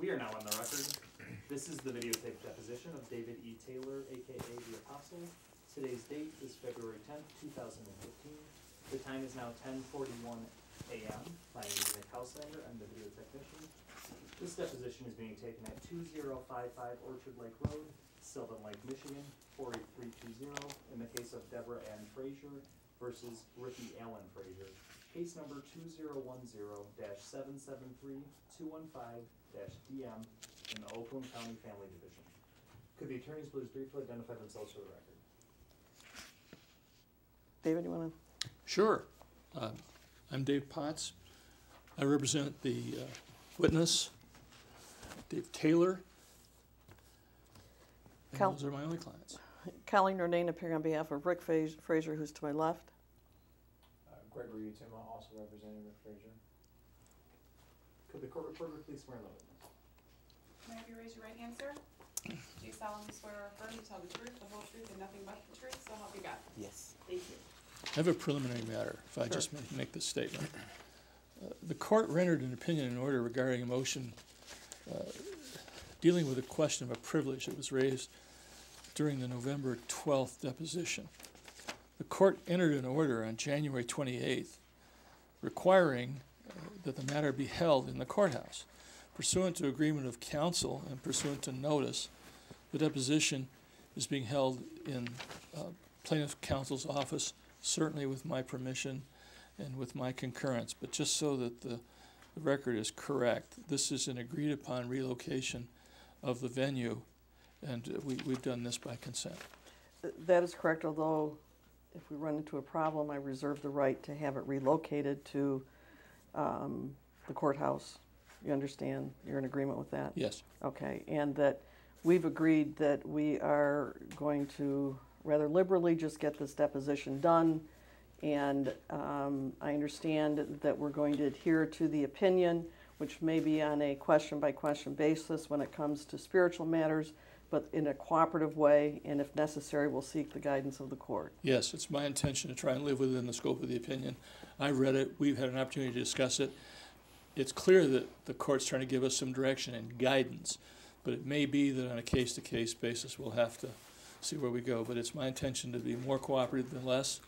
We are now on the record. This is the videotaped deposition of David E. Taylor, aka the Apostle. Today's date is February 10th, 2015. The time is now 10:41 a.m. My name is Nick Hauslander. I'm the video technician. This deposition is being taken at 2055 Orchard Lake Road, Sylvan Lake, Michigan, 48320, in the case of Deborah Ann Frazier versus Ricky Allen Frazier. Case number 2010-773-215-DM in the Oakland County Family Division. Could the attorneys please briefly identify themselves for the record? David, you want to? Sure. I'm Dave Potts. I represent the witness, Dave Taylor. And those are my only clients. Colleen Nordane appearing on behalf of Rick Frazier, who's to my left. Gregory Utima, also representing Rick Frazier. Could the court reporter please swear the witness? May I have you raise your right hand, sir? Do you solemnly swear or affirm to tell the truth, the whole truth, and nothing but the truth, so help you God? Yes. Thank you. I have a preliminary matter, if I just may make this statement. The court rendered an opinion in order regarding a motion dealing with a question of a privilege that was raised during the November 12th deposition. The court entered an order on January 28th requiring that the matter be held in the courthouse. Pursuant to agreement of counsel and pursuant to notice, the deposition is being held in plaintiff counsel's office, certainly with my permission and with my concurrence. But just so that the record is correct, this is an agreed upon relocation of the venue, and we've done this by consent. That is correct, although if we run into a problem, I reserve the right to have it relocated to the courthouse. You understand? You're in agreement with that? Yes. Okay. And that we've agreed that we are going to rather liberally just get this deposition done. And I understand that we're going to adhere to the opinion, which may be on a question-by-question basis when it comes to spiritual matters, but in a cooperative way, and if necessary, we'll seek the guidance of the court. Yes, it's my intention to try and live within the scope of the opinion. I read it. We've had an opportunity to discuss it. It's clear that the court's trying to give us some direction and guidance, but it may be that on a case-to-case basis we'll have to see where we go. But it's my intention to be more cooperative than less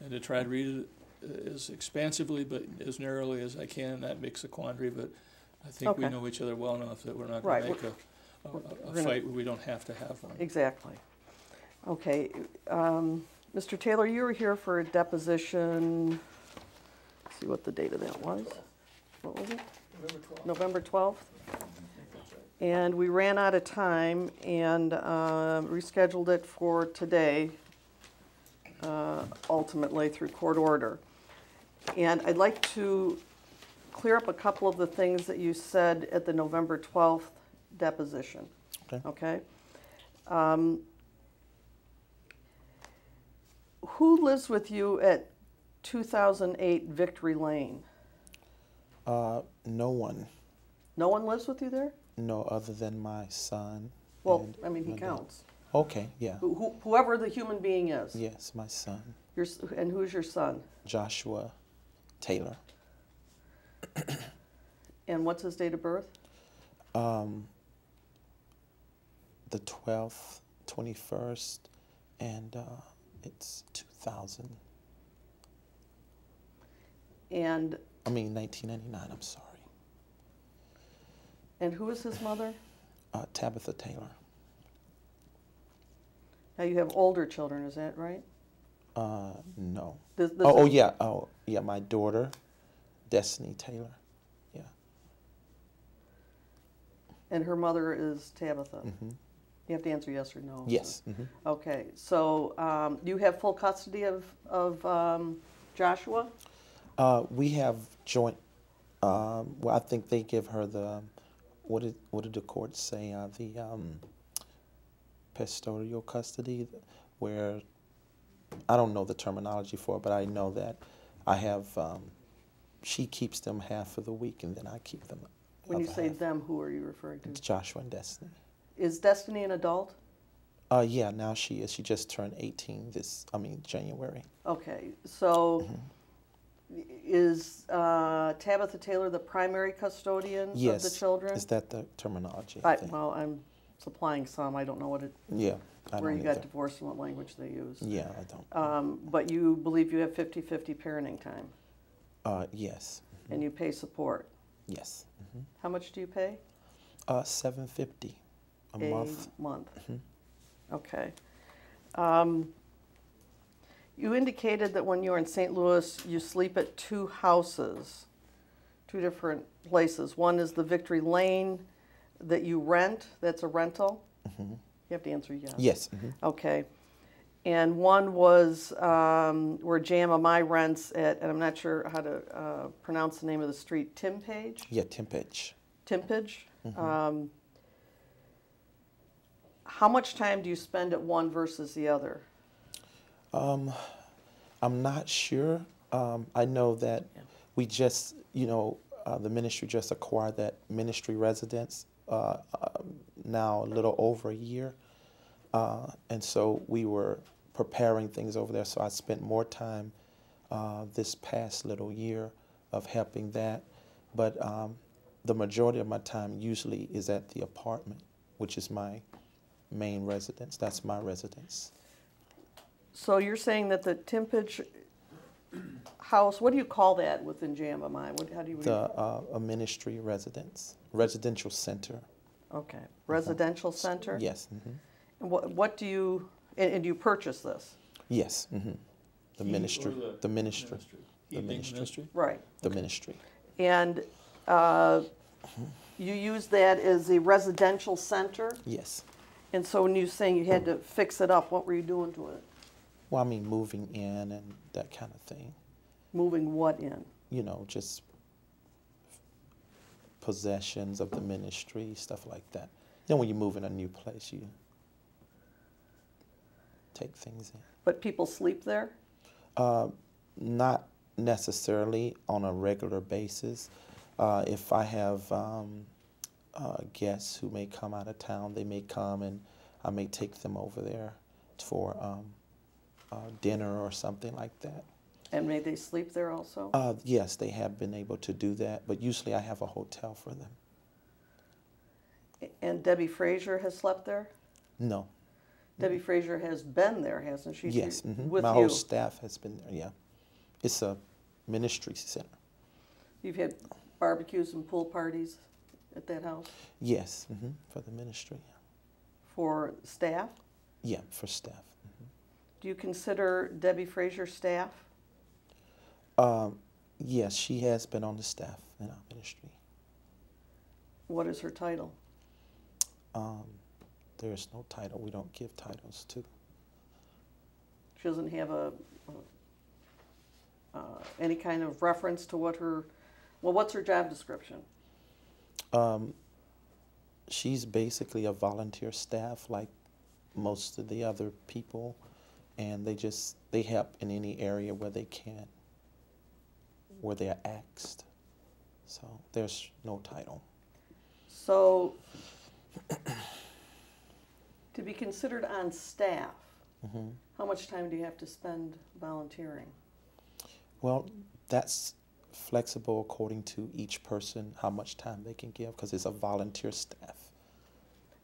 and to try to read it as expansively but as narrowly as I can. That makes a quandary, but I think we know each other well enough that we're not going to make a fight where we don't have to have one. Exactly. Okay. Mr. Taylor, you were here for a deposition. Let's see what the date of that was. What was it? November 12th. And we ran out of time and rescheduled it for today, ultimately through court order. And I'd like to clear up a couple of the things that you said at the November 12th deposition. Okay. Who lives with you at 2008 Victory Lane? No one. No one lives with you there? No, other than my son. Well, I mean, he counts. Okay, yeah. Whoever the human being is. Yes, my son. And who's your son? Joshua Taylor. And what's his date of birth? The 12th, 21st, and it's 2000. And 1999, I'm sorry. And who is his mother? Tabitha Taylor. Now you have older children, is that right? No. Yeah. Oh, yeah, my daughter, Destiny Taylor. Yeah. And her mother is Tabitha? Mm-hmm. You have to answer yes or no. Yes. Mm-hmm. Okay, so you have full custody of Joshua? We have joint, well, I think they give her the, what did the court say, the pastoral custody, where, I don't know the terminology for it, but I know that I have, she keeps them half of the week and then I keep them. When you say them, who are you referring to? It's Joshua and Destiny. Is Destiny an adult? Yeah, now she is. She just turned 18 January. Okay, so is Tabitha Taylor the primary custodian of the Yes. children? Is that the terminology? I think. Well, I'm supplying some. I don't know what it, Yeah. I where don't you got either. divorced and what language they use. Yeah, I don't. But you believe you have 50-50 parenting time, Yes. and you pay support. Yes. How much do you pay? $750 a month. Okay. You indicated that when you were in St. Louis, you sleep at two houses, two different places. One is the Victory Lane that you rent. That's a rental. You have to answer yes. Yes. Okay. And one was where JMMI rents at, and I'm not sure how to pronounce the name of the street, Timpage? Yeah, Timpage. Timpage. How much time do you spend at one versus the other? I'm not sure. I know that we just, the ministry just acquired that ministry residence now a little over a year. And so we were preparing things over there. So I spent more time this past little year of helping that. But the majority of my time usually is at the apartment, which is my main residence. That's my residence. So you're saying that the Timpage house, what do you call that within JMMI? How do you? A ministry residence, residential center. Okay, residential center? Yes. And what do you, and you purchase this? Yes. The ministry. The ministry. The Evening ministry. Right. The ministry. And you use that as a residential center? Yes. And so when you're saying you had to fix it up, what were you doing to it? Well, I mean, moving in and that kind of thing. Moving what in? Just possessions of the ministry, stuff like that. When you move in a new place, you take things in. But people sleep there? Not necessarily on a regular basis. If I have guests who may come out of town, they may come and I may take them over there for dinner or something like that. And may they sleep there also? Yes, they have been able to do that, but usually I have a hotel for them. And Debbie Frazier has slept there? No. Debbie Frazier has been there, hasn't she? Yes. With My you. whole staff has been there, yeah. It's a ministry center. You've had barbecues and pool parties at that house? Yes, for the ministry. For staff? Yeah, for staff. Do you consider Debbie Frazier staff? Yes, she has been on the staff in our ministry. What is her title? There is no title. We don't give titles to. She doesn't have any kind of reference to what her, what's her job description? She's basically a volunteer staff like most of the other people, and they help in any area where they can, where they are asked. So there's no title. So, to be considered on staff, how much time do you have to spend volunteering? Well, that's flexible according to each person, how much time they can give, because it's a volunteer staff.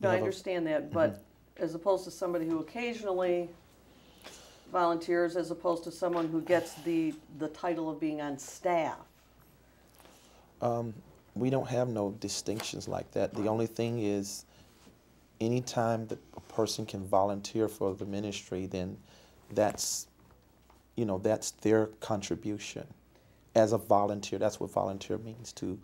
No, I understand that, but as opposed to somebody who occasionally volunteers, as opposed to someone who gets the title of being on staff. We don't have no distinctions like that. The only thing is, anytime that a person can volunteer for the ministry, then that's their contribution as a volunteer. That's what volunteer means, to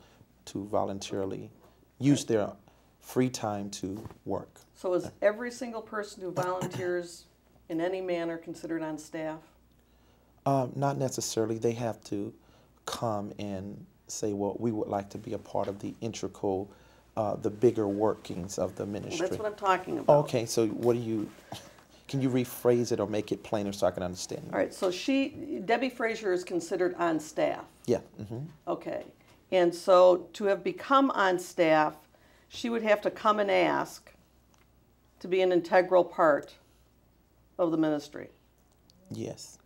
voluntarily use their free time to work. So is every single person who volunteers in any manner considered on staff? Not necessarily. They have to come and say, well, we would like to be a part of the integral, the bigger workings of the ministry. Well, that's what I'm talking about. Okay, so can you rephrase it or make it plainer so I can understand? All right, so Debbie Frazier is considered on staff. Yeah. Okay, and so to have become on staff, she would have to come and ask to be an integral part of the ministry. Yes.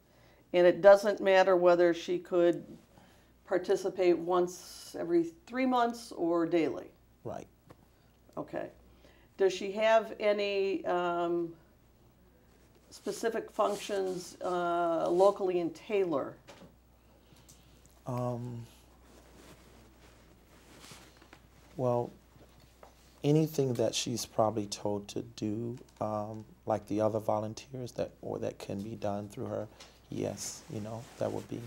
And it doesn't matter whether she could participate once every 3 months or daily? Right. Okay. Does she have any specific functions locally in Taylor? Well, anything that she's probably told to do, like the other volunteers that can be done through her, yes, that would be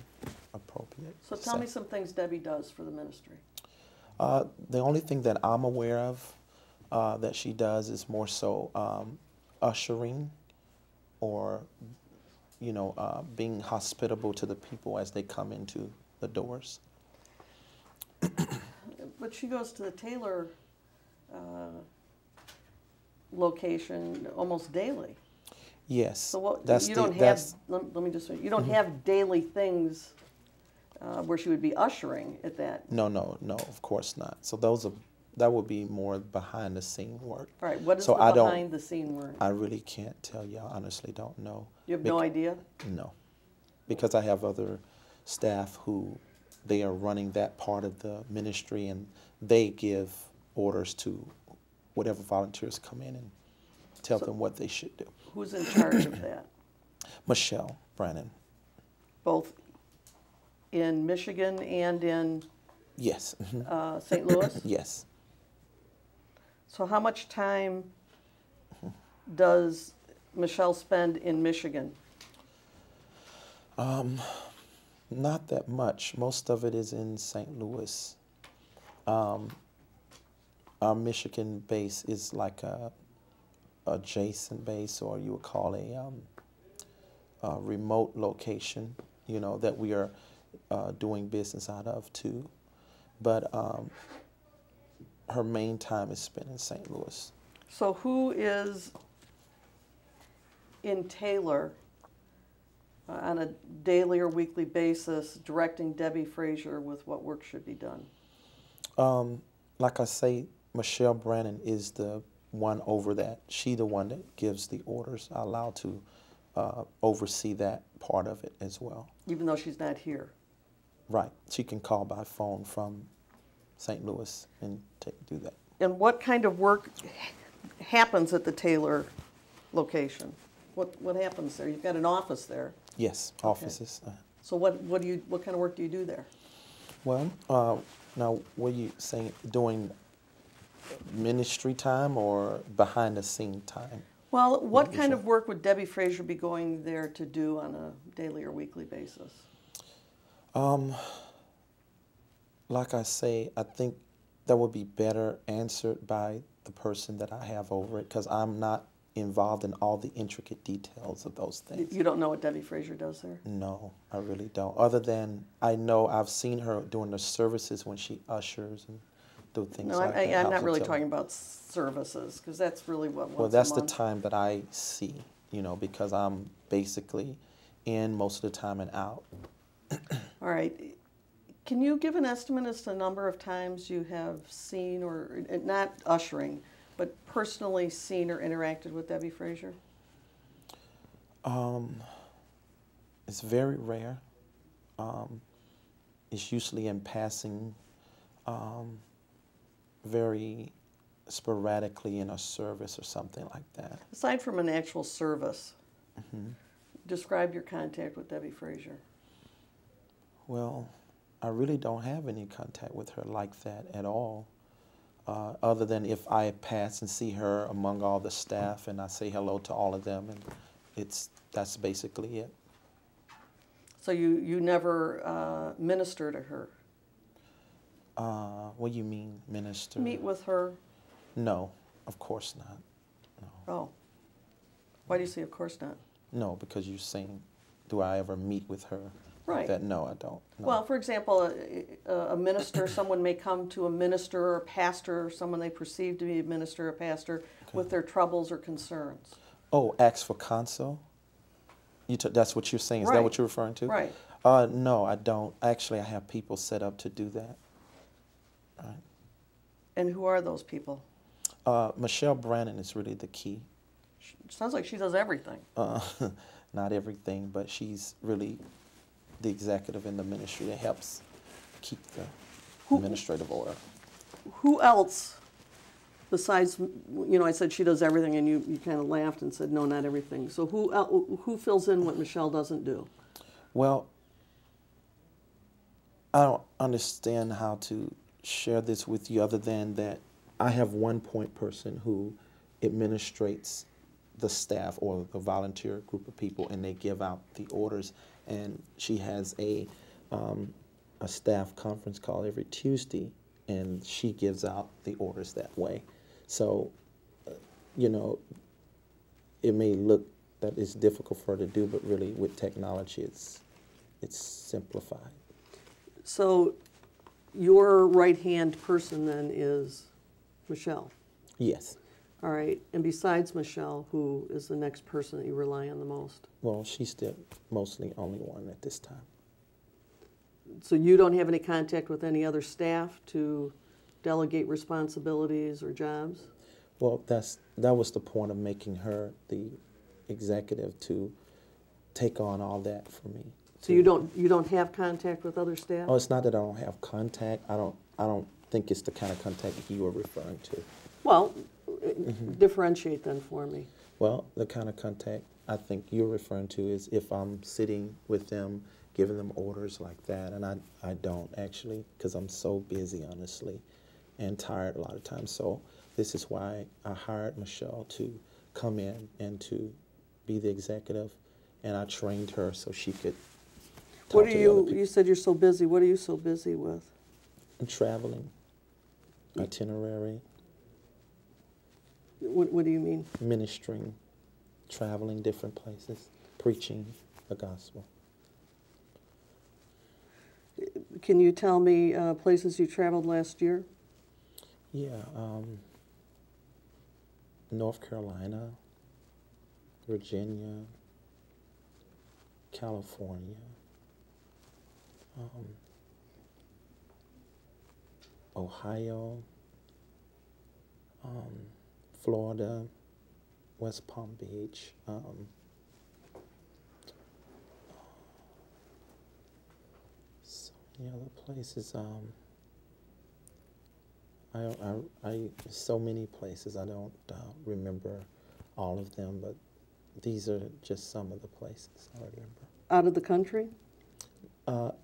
appropriate. So tell me some things Debbie does for the ministry. The only thing that I'm aware of that she does is more so ushering or, being hospitable to the people as they come into the doors. But she goes to the Taylor location almost daily. Yes. So what, that's you the, don't have, that's, let me just say, you don't have daily things where she would be ushering at that. No, of course not. So that would be more behind the scene work. All right, what is So the behind the scene work? I really can't tell you. I honestly don't know. You have no idea? No, because I have other staff who they are running that part of the ministry, and they give orders to whatever volunteers come in and tell them what they should do. Who's in charge of that? Michelle Brannon. Both in Michigan and in Yes. St. Louis? Yes. So how much time does Michelle spend in Michigan? Not that much. Most of it is in St. Louis. Our Michigan base is like a adjacent base, or you would call a remote location, that we are doing business out of too. But her main time is spent in St. Louis. So who is in Taylor on a daily or weekly basis directing Debbie Frazier with what work should be done? Like I say, Michelle Brannon is the one over that. She the one that gives the orders. I'm allowed to oversee that part of it as well. Even though she's not here? Right. She can call by phone from St. Louis and do that. And what kind of work happens at the Taylor location? What happens there? You've got an office there. Yes, Okay. offices. So what kind of work do you do there? Well, now, what are you saying, doing ministry time or behind the scene time? Well, what kind of work would Debbie Frazier be going there to do on a daily or weekly basis? Like I say, I think that would be better answered by the person that I have over it, because I'm not involved in all the intricate details of those things. You don't know what Debbie Frazier does there? No, I really don't. Other than I know I've seen her doing the services when she ushers and do things No, like that. I'm not really talking about services, because that's really what once Well, that's a the month. time that I see, because I'm basically in most of the time and out. All right. Can you give an estimate as to the number of times you have seen, or not ushering, but personally seen or interacted with Debbie Frazier? It's very rare. It's usually in passing, very sporadically in a service or something like that. Aside from an actual service, describe your contact with Debbie Frazier. Well, I really don't have any contact with her like that at all, other than if I pass and see her among all the staff and I say hello to all of them, and that's basically it. So you never minister to her? What do you mean, minister? Meet with her? No, of course not. No. Oh. Why do you say of course not? No, because you're saying, do I ever meet with her? Right. Like that? No, I don't. No. Well, for example, a minister, someone may come to a minister or a pastor, or someone they perceive to be a minister or pastor, with their troubles or concerns. Oh, ask for counsel? That's what you're saying? Is Right. that what you're referring to? Right. No, I don't. Actually, I have people set up to do that. Right. And who are those people? Michelle Brannon is really the key. Sounds like she does everything. Not everything, but she's really the executive in the ministry that helps keep the Who- administrative order. Who else besides, you know, I said she does everything, and you kind of laughed and said, no, not everything. So who fills in what Michelle doesn't do? Well, I don't understand how to share this with you other than that I have one point person who administrates the staff or the volunteer group of people, and they give out the orders. And she has a staff conference call every Tuesday, and she gives out the orders that way. So, you know, it may look that it's difficult for her to do, but really with technology, it's simplified. So your right-hand person then is Michelle? Yes. All right, and besides Michelle, who is the next person that you rely on the most? Well, she's still mostly only one at this time. So you don't have any contact with any other staff to delegate responsibilities or jobs? Well, that was the point of making her the executive, to take on all that for me. So you don't have contact with other staff? Oh, it's not that I don't have contact. I don't think it's the kind of contact you were referring to. Well, differentiate then for me. Well, the kind of contact I think you're referring to is if I'm sitting with them, giving them orders like that, and I don't actually, because I'm so busy, honestly, and tired a lot of times. So this is why I hired Michelle to come in and to be the executive, and I trained her so she could talk What to are the other you, people. you said you're so busy, what are you so busy with? And traveling, itinerary, What do you mean? ministering, traveling different places, preaching the gospel. Can you tell me places you traveled last year? Yeah, North Carolina, Virginia, California, Ohio, Florida, West Palm Beach, so many other places. So many places. I don't remember all of them, but these are just some of the places I remember. Out of the country?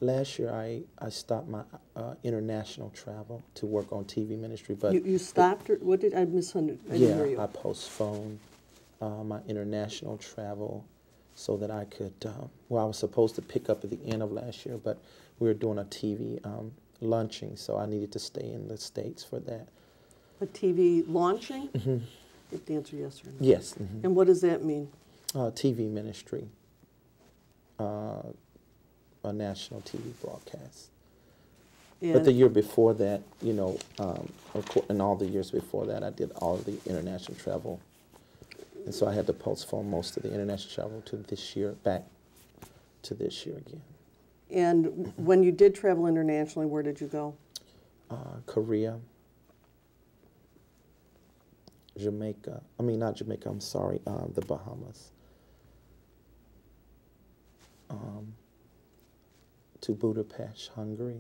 Last year, I stopped my international travel to work on TV ministry, but You stopped, or what did I misunderstand? I didn't hear you. I postponed my international travel so that I could. Well, I was supposed to pick up at the end of last year, but we were doing a TV launching, so I needed to stay in the States for that. A TV launching? Mm-hmm. You have to answer yes or no. Yes. Mm-hmm. And what does that mean? TV ministry. A national TV broadcast. But the And year before that, you know, and all the years before that, I did all of the international travel. And so I had to postpone most of the international travel to this year, back to this year again. and when you did travel internationally, where did you go? Korea, Jamaica, not Jamaica, I'm sorry, the Bahamas. To Budapest, Hungary.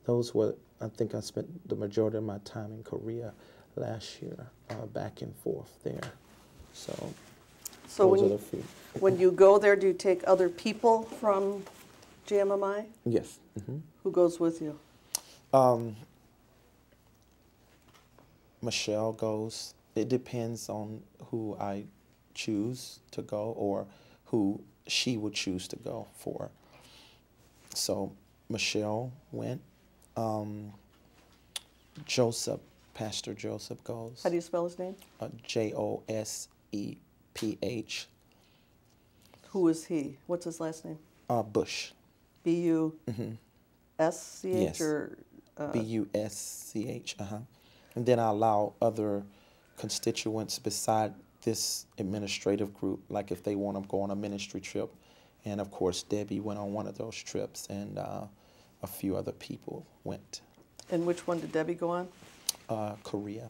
Those were, I think I spent the majority of my time in Korea last year, back and forth there. So So those when are the you, few. when you go there, do you take other people from GMMI? Yes. Mm-hmm. Who goes with you? Michelle goes. It depends on who I choose to go or who she would choose to go for. So Michelle went. Joseph, Pastor Joseph goes. How do you spell his name? Joseph. Who is he? What's his last name? Bush. B-U-S-C-H Yes. or? Busch. And then I allow other constituents beside this administrative group, like if they want to go on a ministry trip. And of course, Debbie went on one of those trips, and a few other people went. And which one did Debbie go on? Korea.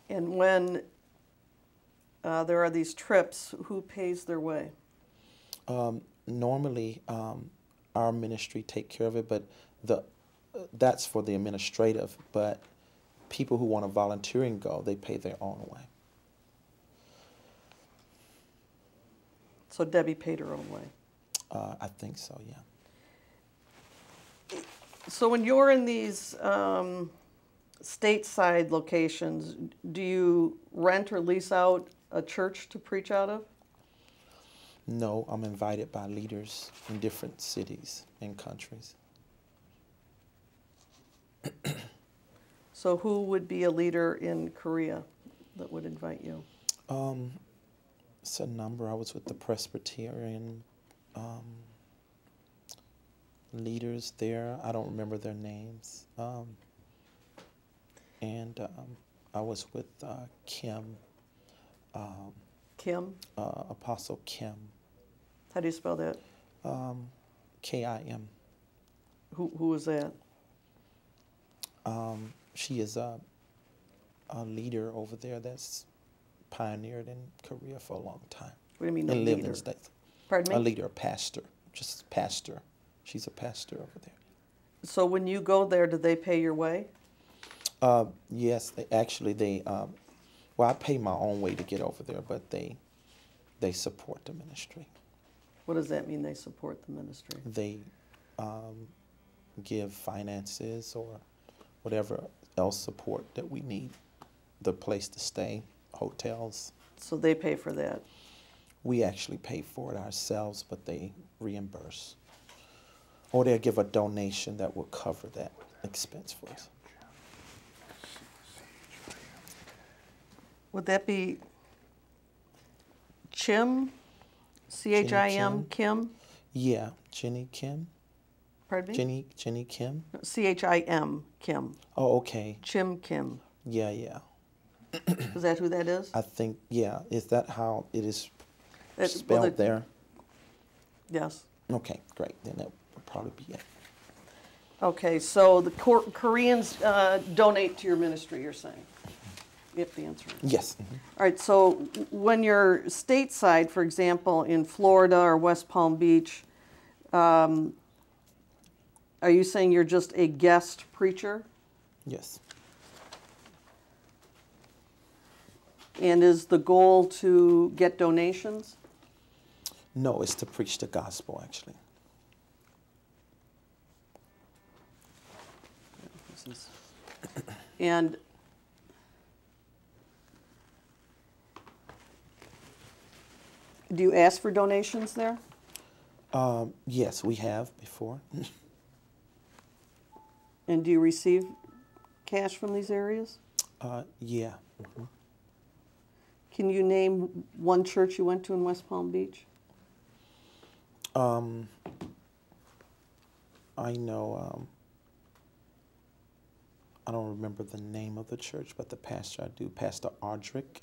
And when there are these trips, who pays their way? Normally, our ministry take care of it, but that's for the administrative. But people who want to volunteer and go, they pay their own way. So Debbie paid her own way. I think so, yeah. So when you're in these stateside locations, do you rent or lease out a church to preach out of? No, I'm invited by leaders in different cities and countries. So who would be a leader in Korea that would invite you? It's a number. I was with the Presbyterian leaders there. I don't remember their names. And I was with Kim, Kim? Apostle Kim, How do you spell that? Kim. Who is that? She is a leader over there that's pioneered in Korea for a long time. What do you mean a And lived in leader? the States. Pardon me? A leader, a pastor, just pastor. She's a pastor over there. So when you go there, do they pay your way? Yes, well, I pay my own way to get over there, but they support the ministry. What does that mean, they support the ministry? They give finances or whatever else support that we need, the place to stay, hotels. So they pay for that? We actually pay for it ourselves, but they reimburse. Or they'll give a donation that will cover that expense for us. Would that be Chim? C-H-I-M, Kim? Yeah, Jenny Kim. Pardon me? Jenny Kim. No, C-H-I-M, Kim. Oh, okay. Chim Kim. Yeah, yeah. Is that who that is? I think, yeah. Is that how it is Well, spelled there? Yes. Okay, great. Then that would probably be it. Okay, so the Koreans donate to your ministry, you're saying? You have to answer it. Yes. All right, so when you're stateside, for example, in Florida or West Palm Beach, are you saying you're just a guest preacher? Yes. And is the goal to get donations? No, it's to preach the gospel, actually. And do you ask for donations there? Yes, we have before. And do you receive cash from these areas? Yeah. Can you name one church you went to in West Palm Beach? I know, I don't remember the name of the church, but the pastor I do, Pastor Audrick,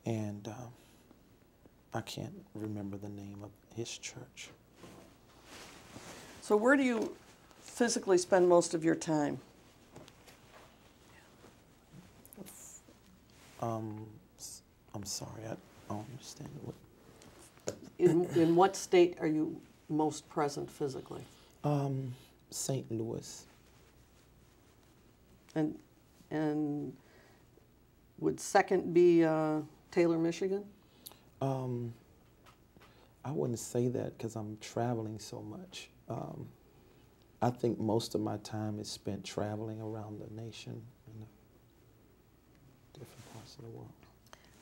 and I can't remember the name of his church. So where do you physically spend most of your time? I'm sorry, I don't understand. In what state are you most present physically? St. Louis. And would second be Taylor, Michigan? I wouldn't say that because I'm traveling so much. I think most of my time is spent traveling around the nation and different parts of the world.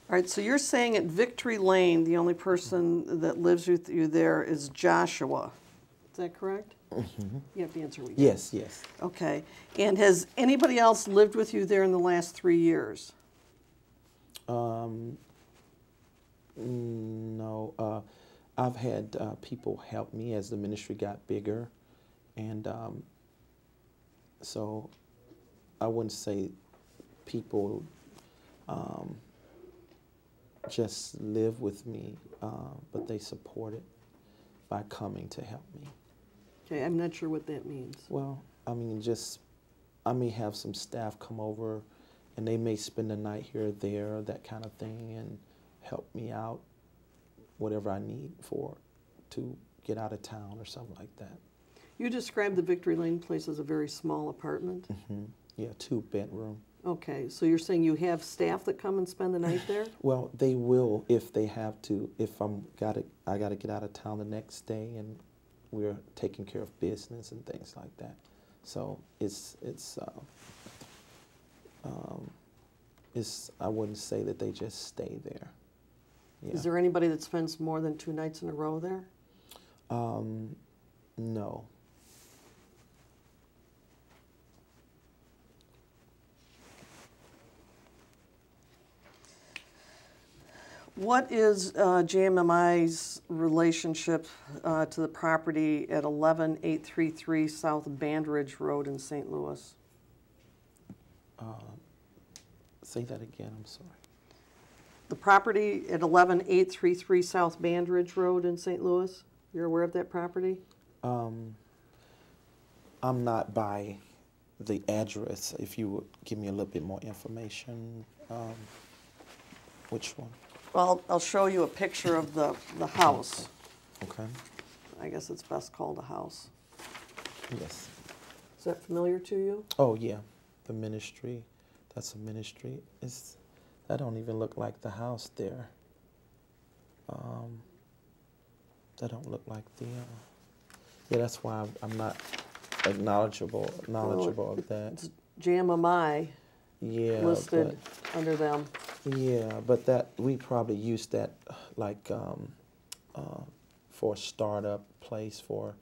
All right, so you're saying at Victory Lane, the only person that lives with you there is Joshua. Is that correct? Mm-hmm. You have to answer what you Yes, yes. Okay. And has anybody else lived with you there in the last 3 years? No. I've had people help me as the ministry got bigger. And so I wouldn't say people just live with me, but they support it by coming to help me. Okay, I'm not sure what that means. Well, I mean, I may have some staff come over and they may spend the night here or there, that kind of thing. And help me out, whatever I need to get out of town or something like that. You described the Victory Lane place as a very small apartment? Yeah, 2-bedroom. Okay, so you're saying you have staff that come and spend the night there? Well, they will if they have to. If I gotta get out of town the next day, and we're taking care of business and things like that. So it's I wouldn't say that they just stay there. Yeah. Is there anybody that spends more than 2 nights in a row there? No. What is JMMI's relationship to the property at 11833 South Bandridge Road in St. Louis? Say that again, I'm sorry. The property at 11833 South Bandridge Road in St. Louis? You're aware of that property? I'm not by the address. If you would give me a little bit more information. Which one? Well, I'll show you a picture of the house. Okay. I guess it's best called a house. Yes. Is that familiar to you? Oh yeah, the ministry. That's a ministry. That don't even look like the house there. That don't look like the. Yeah, that's why I'm not knowledgeable of that. It's JMMI Yeah. listed under them. Yeah, but that we probably use that like for a startup place for.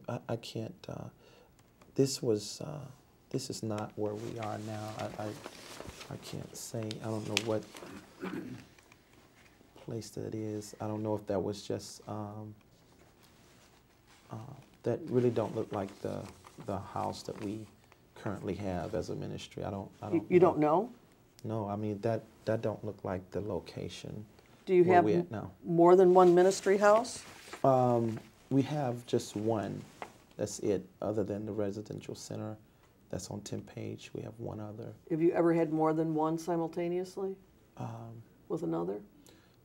I can't. This is not where we are now. I can't say. I don't know what place that is. I don't know if that was just. That really don't look like the house that we currently have as a ministry. I don't. You don't know? No, I mean that don't look like the location. Do you where have we at now. more than one ministry house? We have just one. That's it. Other than the residential center, that's on 10 page. We have one other. Have you ever had more than one simultaneously with another?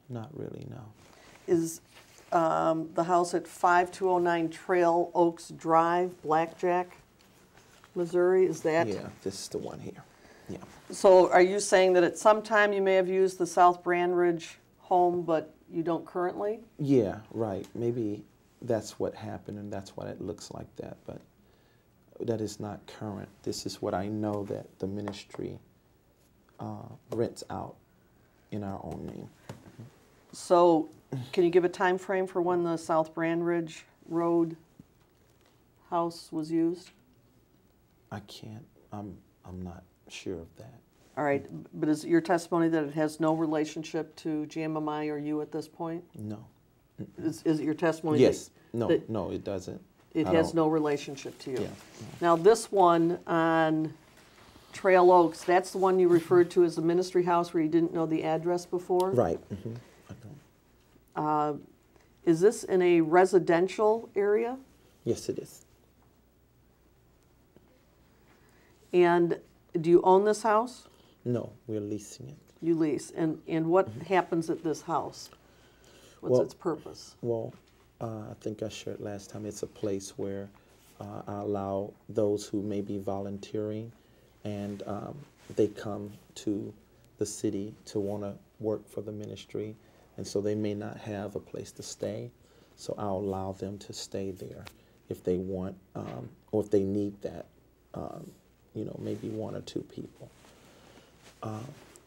Not really. No. Is the house at 5209 Trail Oaks Drive, Blackjack, Missouri? Is that? Yeah, this is the one here. Yeah. So are you saying that at some time you may have used the South Brandridge home, but you don't currently? Yeah, right. Maybe that's what happened, and that's why it looks like that. But that is not current. This is what I know that the ministry rents out in our own name. So can you give a time frame for when the South Brandridge Road house was used? I can't. I'm not sure of that. All right, but is it your testimony that it has no relationship to GMMI or you at this point? No. Is it your testimony? Yes. that No, it doesn't. It has no relationship to you? Yeah. Now, this one on Trail Oaks, that's the one you referred to as the ministry house where you didn't know the address before? Right. I know. Is this in a residential area? Yes, it is. And do you own this house? No, we're leasing it. You lease. And what happens at this house? What's its purpose? Well, I think I shared last time, it's a place where I allow those who may be volunteering and they come to the city to want to work for the ministry, and so they may not have a place to stay, so I'll allow them to stay there if they want, or if they need that, maybe 1 or 2 people.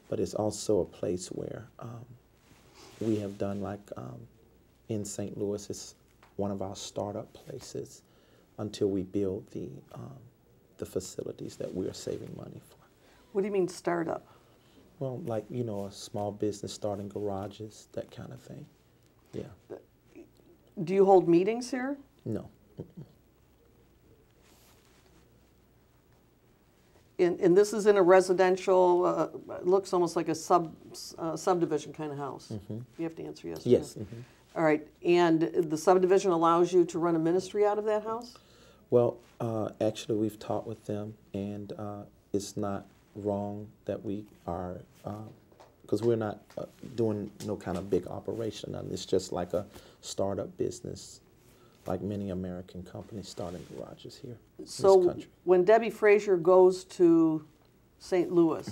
But it's also a place where we have done, like in St. Louis, it's one of our startup places until we build the facilities that we are saving money for. What do you mean startup? Well, like, a small business starting garages, that kind of thing. Yeah. Do you hold meetings here? No. And this is in a residential, it looks almost like a subdivision kind of house. You have to answer yes or no. Yes. All right, and the subdivision allows you to run a ministry out of that house? Well, actually, we've talked with them, and it's not wrong that we are because we're not doing no kind of big operation. It's just like a startup business, like many American companies starting garages here in this So country. when Debbie Frazier goes to St. Louis,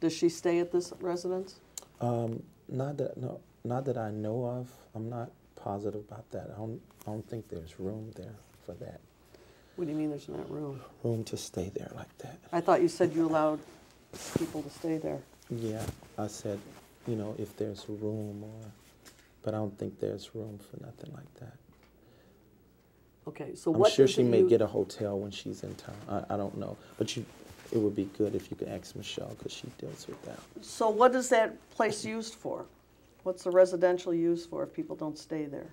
does she stay at this residence? Not that I know of. I'm not positive about that. I don't think there's room there for that. What do you mean there's not room? Room to stay there like that. I thought you said you allowed people to stay there. Yeah, I said, you know, if there's room, but I don't think there's room for nothing like that. Okay, so I'm what sure is she it may you- get a hotel when she's in town. I don't know, but it would be good if you could ask Michelle because she deals with that. So what is that place used for? What's the residential used for if people don't stay there?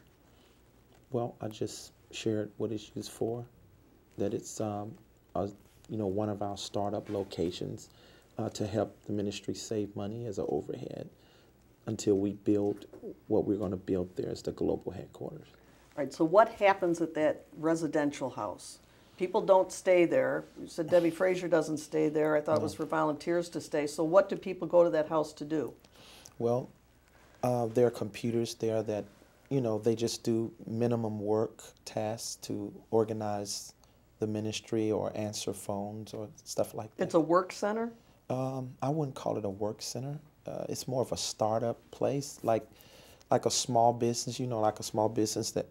Well, I just shared what it's used for. That it's one of our startup locations to help the ministry save money as an overhead until we build what we're going to build there as the global headquarters. All right, so what happens at that residential house? People don't stay there. You said Debbie Frazier doesn't stay there. I thought it was for volunteers to stay. So what do people go to that house to do? Well, there are computers there that, you know, they just do minimum work tasks to organize the ministry or answer phones or stuff like that. It's a work center? I wouldn't call it a work center. It's more of a startup place, like a small business, you know, like a small business that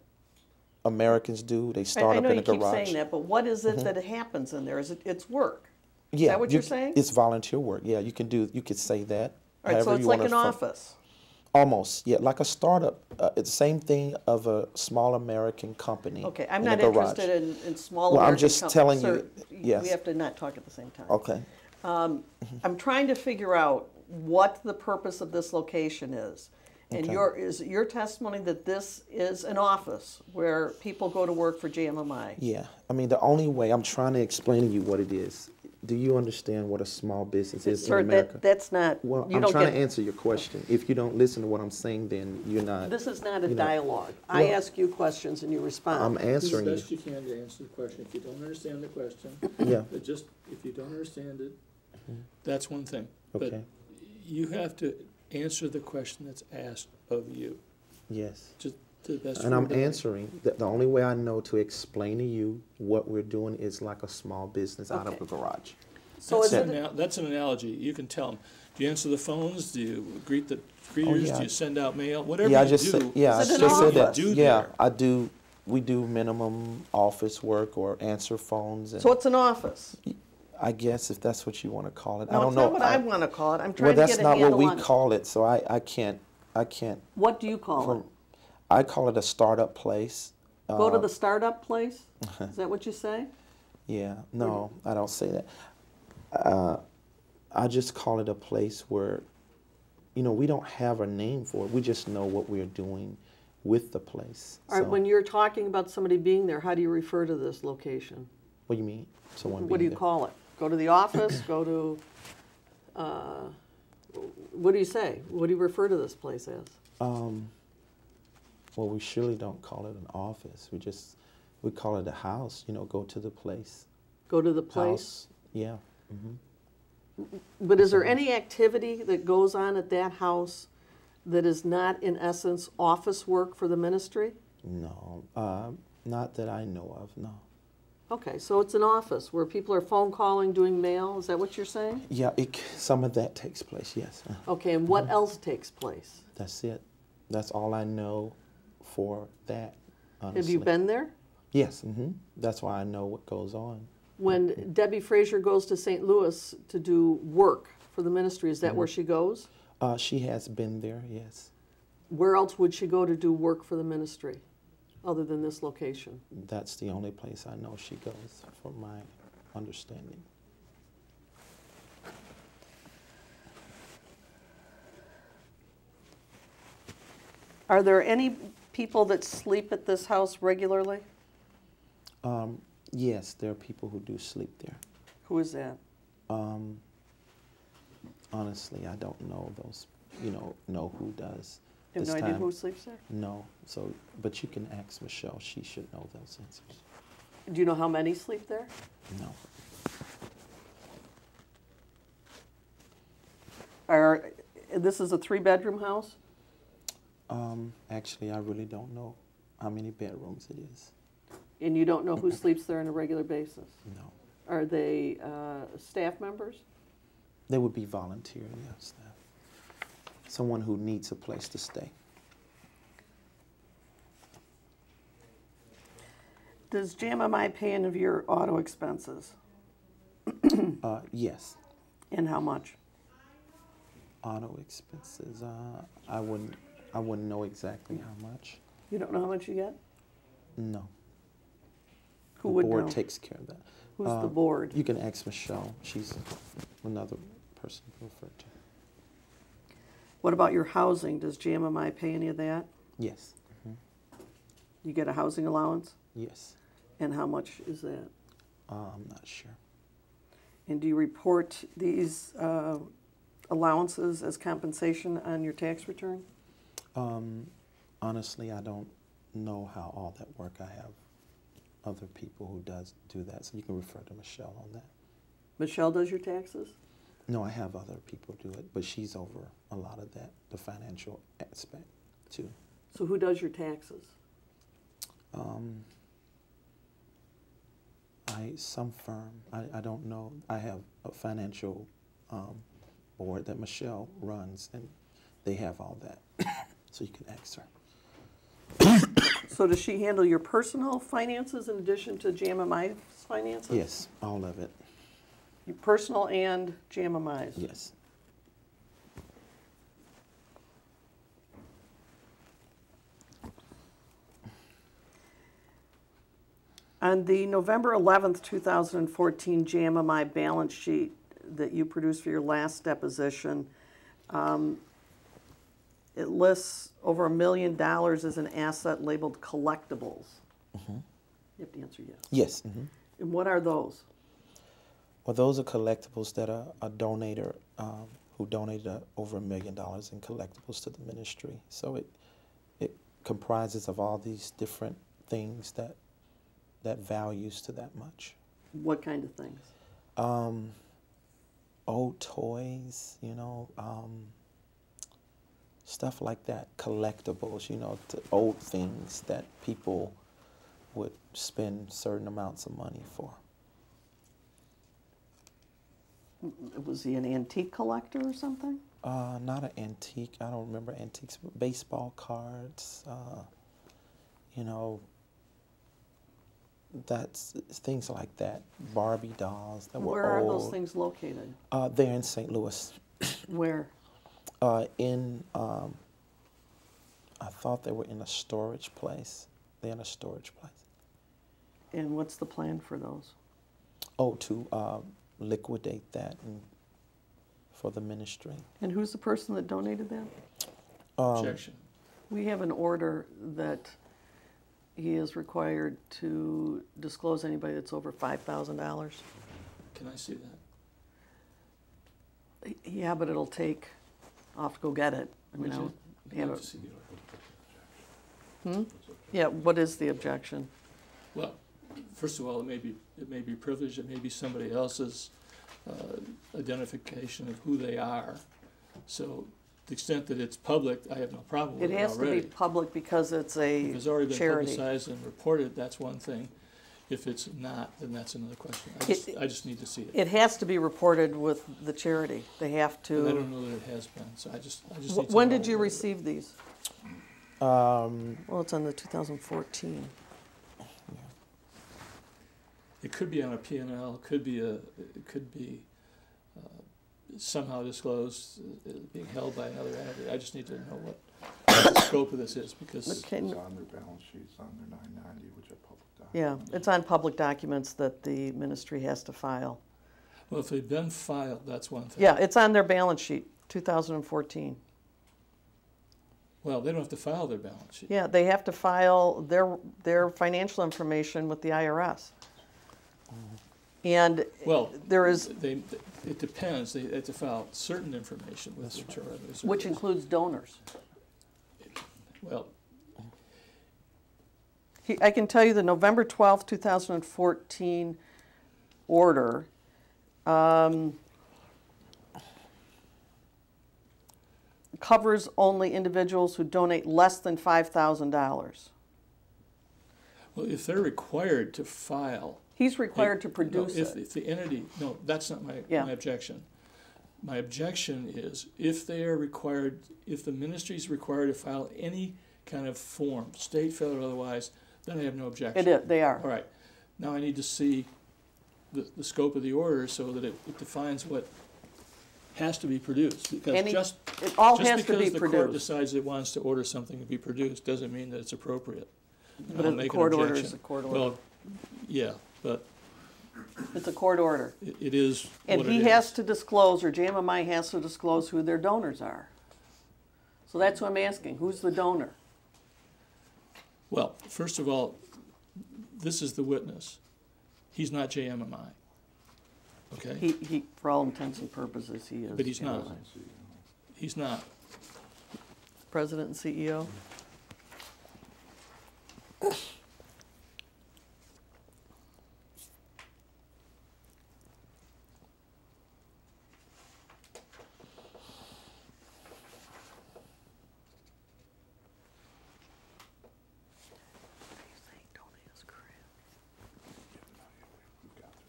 Americans do. They start I up know in you a keep garage. saying that, but what is it that happens in there? It's work? Yeah, Is that what you're saying? It's volunteer work. Yeah, you could say that. All right, so however it's you like wanna an frame- office. Almost, yeah, like a startup. It's the same thing of a small American company. Okay, I'm in a not garage. interested in small Well, I'm American just companies. telling Sir, you, yes. We have to not talk at the same time. Okay. I'm trying to figure out what the purpose of this location is. And Okay. is your testimony that this is an office where people go to work for JMMI? Yeah, I mean, the only way I'm trying to explain to you what it is. Do you understand what a small business is Sir, in America? that's not, Well, you I'm don't trying get, to answer your question. If you don't listen to what I'm saying, then you're not. this is not a you know, dialogue. I well, ask you questions and you respond. I'm Do the answering you. best you can to answer the question. If you don't understand the question, Yeah. but just, if you don't understand it, that's one thing. But Okay. you have to answer the question that's asked of you, Yes. just to the best of And your I'm ability. answering. The only way I know to explain to you what we're doing is like a small business out of Okay. a garage. So is it, That's an analogy. You can tell them. Do you answer the phones? Do you greet the greeters? yeah. Do you send out mail? Whatever Yeah, I you just do. said, yeah, I Is it an just said that. office? Do Yeah, there. I do. We do minimum office work or answer phones, and so it's an office? I guess if that's what you want to call it. I No, don't it's know. not what I want to call it. I'm Well, trying to that's get a not what handle we on it. call it, so I can't. What do you call it? I call it a startup place. Go to the startup place? Is that what you say? Yeah, no, I don't say that. I just call it a place where, you know, we don't have a name for it. We just know what we're doing with the place. All right, So, when you're talking about somebody being there, how do you refer to this location? what do you mean? Someone What do being you there? call it? Go to the office, go to, what do you say? What do you refer to this place as? Well, we surely don't call it an office. We call it a house. You know, go to the place. Go to the place? House. Yeah. But is there any activity that goes on at that house that is not, in essence, office work for the ministry? No, not that I know of. No. Okay, so it's an office where people are phone calling, doing mail, is that what you're saying? Yeah, some of that takes place. Yes. Okay, and what else takes place? That's it. That's all I know for that. Honestly. Have you been there? Yes. That's why I know what goes on. When Debbie Frazier goes to St. Louis to do work for the ministry, is that where she goes? She has been there. Yes. Where else would she go to do work for the ministry, other than this location? That's the only place I know she goes, from my understanding. Are there any people that sleep at this house regularly? Yes, there are people who do sleep there. Who is that? Honestly, I don't know those. Know who does. You have this no idea time. who sleeps there? No. So, but you can ask Michelle. She should know those answers. Do you know how many sleep there? No. This is a 3-bedroom house? Actually, I really don't know how many bedrooms it is. And you don't know who sleeps there on a regular basis? No. Are they staff members? They would be volunteer, yes. Someone who needs a place to stay. Does JMMI pay any of your auto expenses? Yes. And how much? Auto expenses, I wouldn't know exactly how much. You don't know how much you get? No. Who The would board know? takes care of that. Who's the board? You can ask Michelle. She's another person to refer to. What about your housing? Does JMMI pay any of that? Yes. You get a housing allowance? Yes. And how much is that? I'm not sure. And do you report these allowances as compensation on your tax return? Honestly, I don't know how all that work. I have other people who do that, so you can refer to Michelle on that. Michelle does your taxes? No, I have other people do it, but she's over a lot of that, the financial aspect too. So who does your taxes? Some firm, I don't know. I have a financial board that Michelle runs, and they have all that, so you can ask her. So does she handle your personal finances in addition to JMMI's finances? Yes, all of it. Your personal and JMMI's? Yes. On the November 11th, 2014 JMMI balance sheet that you produced for your last deposition, it lists over $1 million as an asset labeled collectibles. You have to answer yes. Yes. And what are those? Well, those are collectibles that a donator who donated over $1 million in collectibles to the ministry. So it comprises of all these different things that values to that much. What kind of things? Old toys, stuff like that, collectibles, old things that people would spend certain amounts of money for. Was he an antique collector or something? Not an antique. I don't remember antiques. Baseball cards, that's things like that. Barbie dolls that were Where old. are those things located? They're in St. Louis. Where? I thought they were in a storage place. They're in a storage place. And what's the plan for those? Oh, to liquidate that for the ministry. And who's the person that donated that? Objection. We have an order that he is required to disclose anybody that's over $5,000. Can I see that? Yeah, but it'll take, I'll have to go get it. I mean, Would I'll you have like it. to see the order? Yeah, what is the objection? Well, first of all, it may be privileged. It may be somebody else's identification of who they are. So, to the extent that it's public, I have no problem with It it has to already. be public because it's a If it's already been charity. publicized and reported, that's one thing. If it's not, then that's another question. I just need to see it. It has to be reported with the charity. They have And I to. don't know that it has been, so I just need to When know did you what it- receive these? Well, it's on the 2014. It could be on a P&L, it could be somehow disclosed, being held by another entity. I just need to know what the scope of this is, because Okay, It's on their balance sheets, on their 990, which are public yeah, documents. it's on public documents that the ministry has to file. well, if they've been filed, that's one thing. Yeah, it's on their balance sheet, 2014. Well, they don't have to file their balance sheet. Yeah, they have to file their financial information with the IRS. And Well, there is, it depends. They have to file certain information with the Internal Revenue Service. which includes donors. Well, I can tell you the November 12th, 2014 order, covers only individuals who donate less than $5,000. Well, if they're required to file. He's required to No, produce if, it. if the entity, no, that's not my Yeah. objection. My objection is if they are required, if the ministry is required to file any kind of form, state, federal, otherwise, then I have no objection. It is, they are. All right. Now I need to see the scope of the order so that it defines what has to be produced. Because Any- just It all just has to be because the court produced. decides it wants to order something to be produced doesn't mean that it's appropriate. And But I'll a make an court order objection. is a court order. Well, yeah, but It's a court order. it is And what it he is. has to disclose, or JMMI has to disclose who their donors are. So that's what I'm asking, who's the donor? Well, first of all, this is the witness. He's not JMMI. Okay? He, for all intents and purposes, he is. But he's not. JMMI. He's not. President and CEO?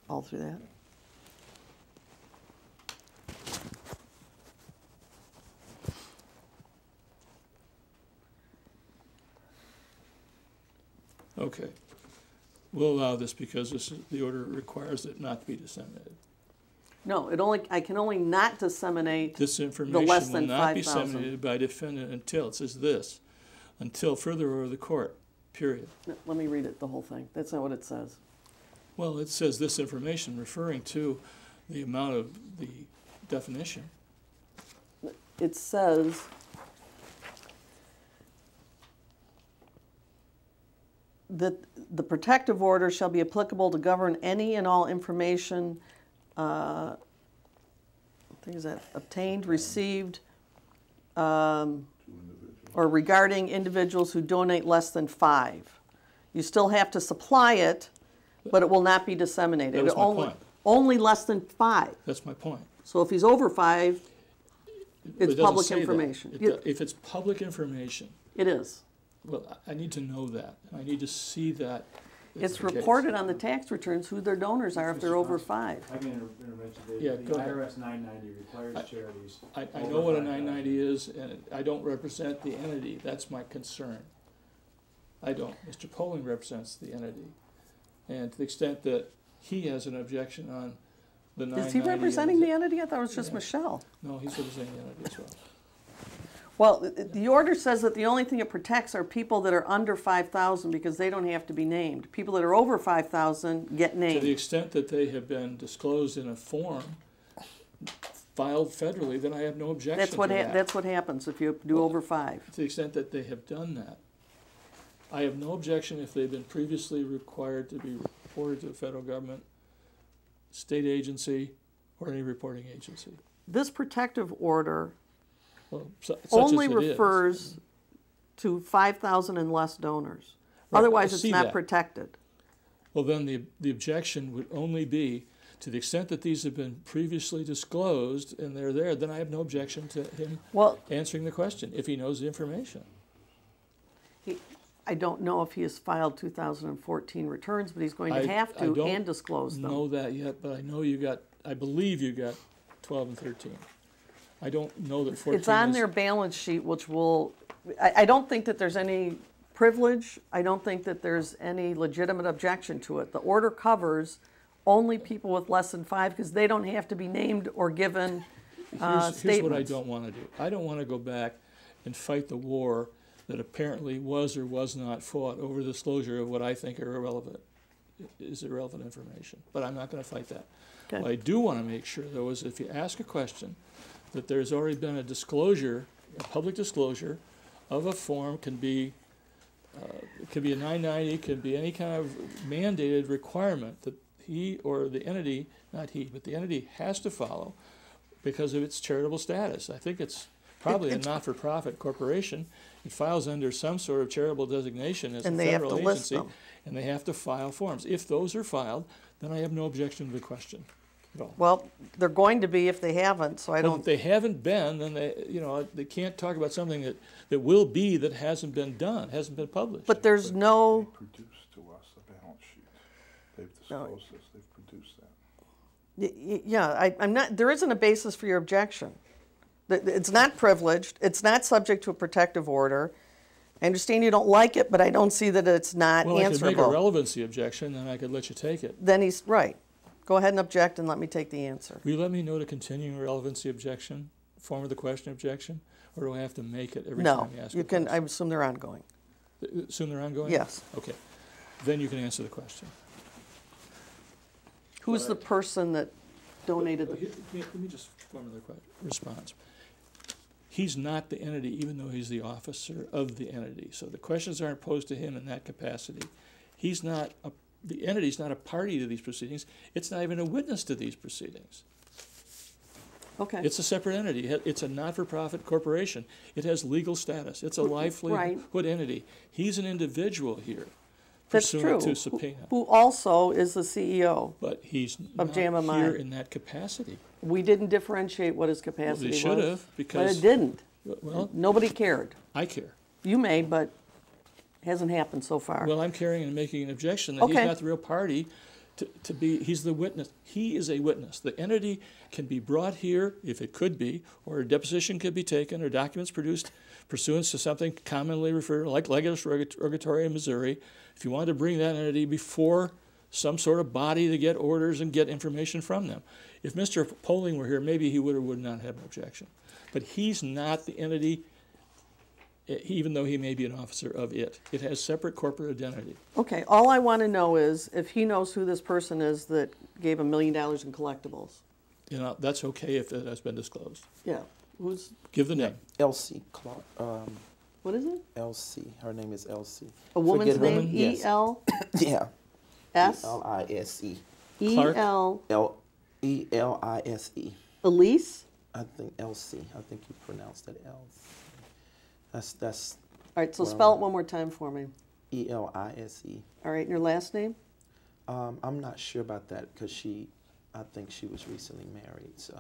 All through that? Okay. We'll allow this because this is, the order requires it not to be disseminated. No, I can only not disseminate This the information less will than not be 5,000. disseminated by defendant until, it says this, until further order of the court, period. No, let me read it, the whole thing. That's not what it says. Well, it says this information referring to the amount of the definition. It says, that the protective order shall be applicable to govern any and all information, I think is that obtained, received, or regarding individuals who donate less than 5. You still have to supply it, but it will not be disseminated. That was my only, point. only less than 5. That's my point. So if he's over 5, But it's it doesn't public say that. information. If it's public information, It is. well, I need to know that. I need to see that. It's the case. reported on the tax returns who their donors are if they're over 5. I can intervention. Yeah, The go ahead. IRS 990 requires charities. I over know what a 5,000. 990 is, and I don't represent the entity. That's my concern. I don't. Mr. Poling represents the entity. And to the extent that he has an objection on the 990. Is he representing the and- entity? I thought it was just Yeah. Michelle. No, he's representing the entity as well. Well, the order says that the only thing it protects are people that are under 5,000 because they don't have to be named. People that are over 5,000 get To the named. extent that they have been disclosed in a form filed federally, then I have no objection That's what to that. that's what happens if you do over 5. To the extent that they have done that. I have no objection if they've been previously required to be reported to the federal government, state agency, or any reporting agency. This protective order Well, such only as it is. refers to 5,000 and less donors. Right, Otherwise, I it's see not that. protected. Well, then the objection would only be to the extent that these have been previously disclosed and they're there, then I have no objection to him Well, answering the question if he knows the information. I don't know if he has filed 2014 returns, but he's going to have I to don't and disclose them. know that yet, but I know I believe you got 12 and 13. I don't know that 14 It's on is- their balance sheet, which will, I don't think that there's any privilege. I don't think that there's any legitimate objection to it. The order covers only people with less than 5 because they don't have to be named or given Here's what I statements. don't want to do. I don't want to go back and fight the war that apparently was or was not fought over disclosure of what I think are irrelevant information. But I'm not going to fight that. Okay. What I do want to make sure, though, is if you ask a question, that there's already been a disclosure, a public disclosure of a form, can be it can be a 990, it can be any kind of mandated requirement that he or the entity, not he, but the entity has to follow because of its charitable status. I think it's probably a not-for-profit corporation. It files under some sort of charitable designation as a And they have federal to list agency, them. and they have to file forms. If those are filed, then I have no objection to the question. No. Well, they're going to be if they haven't, so I Well, don't, if they haven't been, then they can't talk about something that will be that hasn't been done, hasn't been published. but there's no, They produced to us a balance sheet. They've No. disclosed this, they've produced that. yeah, I'm not, there isn't a basis for your objection. It's not privileged, it's not subject to a protective order. I understand you don't like it, but I don't see that it's not Well, I could make a answerable. relevancy objection, and I could let you take it. Then he's, right. Go ahead and object and let me take the answer. Will you let me know the continuing relevancy objection, form of the question objection, or do I have to make it every No, time you ask you a can, I question? assume they're ongoing. Assume they're ongoing? Yes. Okay. Then you can answer the question. Who's the person that donated the, Let me just form another response. He's not the entity, even though he's the officer of the entity. So the questions aren't posed to him in that capacity. He's not, the entity's not a party to these proceedings. It's not even a witness to these proceedings. okay. It's a separate entity. It's a not-for-profit corporation. It has legal status. It's a livelihood entity. He's an individual here, That's pursuant true. to subpoena. Who also is the CEO. But he's Of not JMMI. here in that capacity. We didn't differentiate what his capacity They was. should have, But because, it didn't. well, Nobody cared. I care. You may, but hasn't happened so far. Well, I'm carrying and making an objection that he's Okay. not the real party to be, he's the witness. He is a witness. The entity can be brought here, if it could be, or a deposition could be taken, or documents produced pursuant to something commonly referred to, like legis rogatory in Missouri. If you wanted to bring that entity before some sort of body to get orders and get information from them. If Mr. Poling were here, maybe he would or would not have an objection. But he's not the entity, even though he may be an officer of it. It has separate corporate identity. Okay, all I want to know is if he knows who this person is that gave $1 million in collectibles. You know, that's okay if it has been disclosed. Yeah. Who's, Give the name. Elsie Clark. what is it? Elsie. Her name is Elsie. A woman's Forget her name? name? Yes. E-L-S? Yeah. Elise. Clark? Elise. Elise? I think Elsie. I think you pronounced it Elsie. That's All right, so Well- spell it one more time for me. Elise. All right, and your last name? I'm not sure about that because I think she was recently married. So,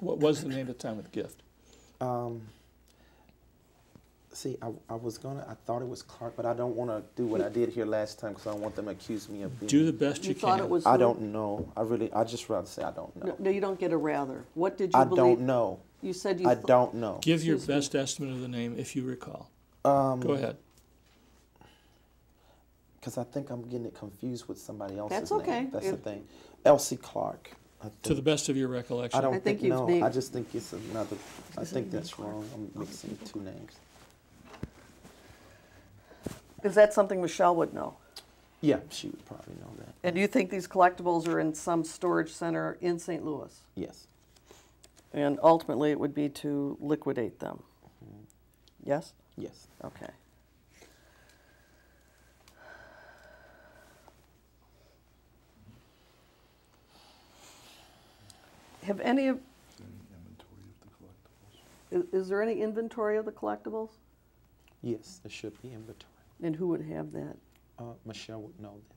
What was the name at the time of the gift? see, I thought it was Clark, but I don't want to do what I did here last time because I don't want them to accuse me of being. Do the best you You can. thought it was I who? don't know. I just rather say I don't know. No, you don't get a rather. What did you I believe? don't know. You said you I thought- don't know. Give your Excuse me. best estimate of the name if you recall. Go Go ahead. Because I think I'm getting it confused with somebody else's That's name. okay. That's the the thing. Elsie Clark. I think. To the best of your recollection. I don't I think think you've no. named- I just think it's another. I think that's wrong. I'm mixing two names. Is that something Michelle would know? Yeah, she would probably know that. And do you think these collectibles are in some storage center in St. Louis? Yes. And ultimately, it would be to liquidate them? Yes? Yes. Okay. Have any of, is there any inventory of the collectibles? Yes, there should be inventory. And who would have that? Michelle would know that.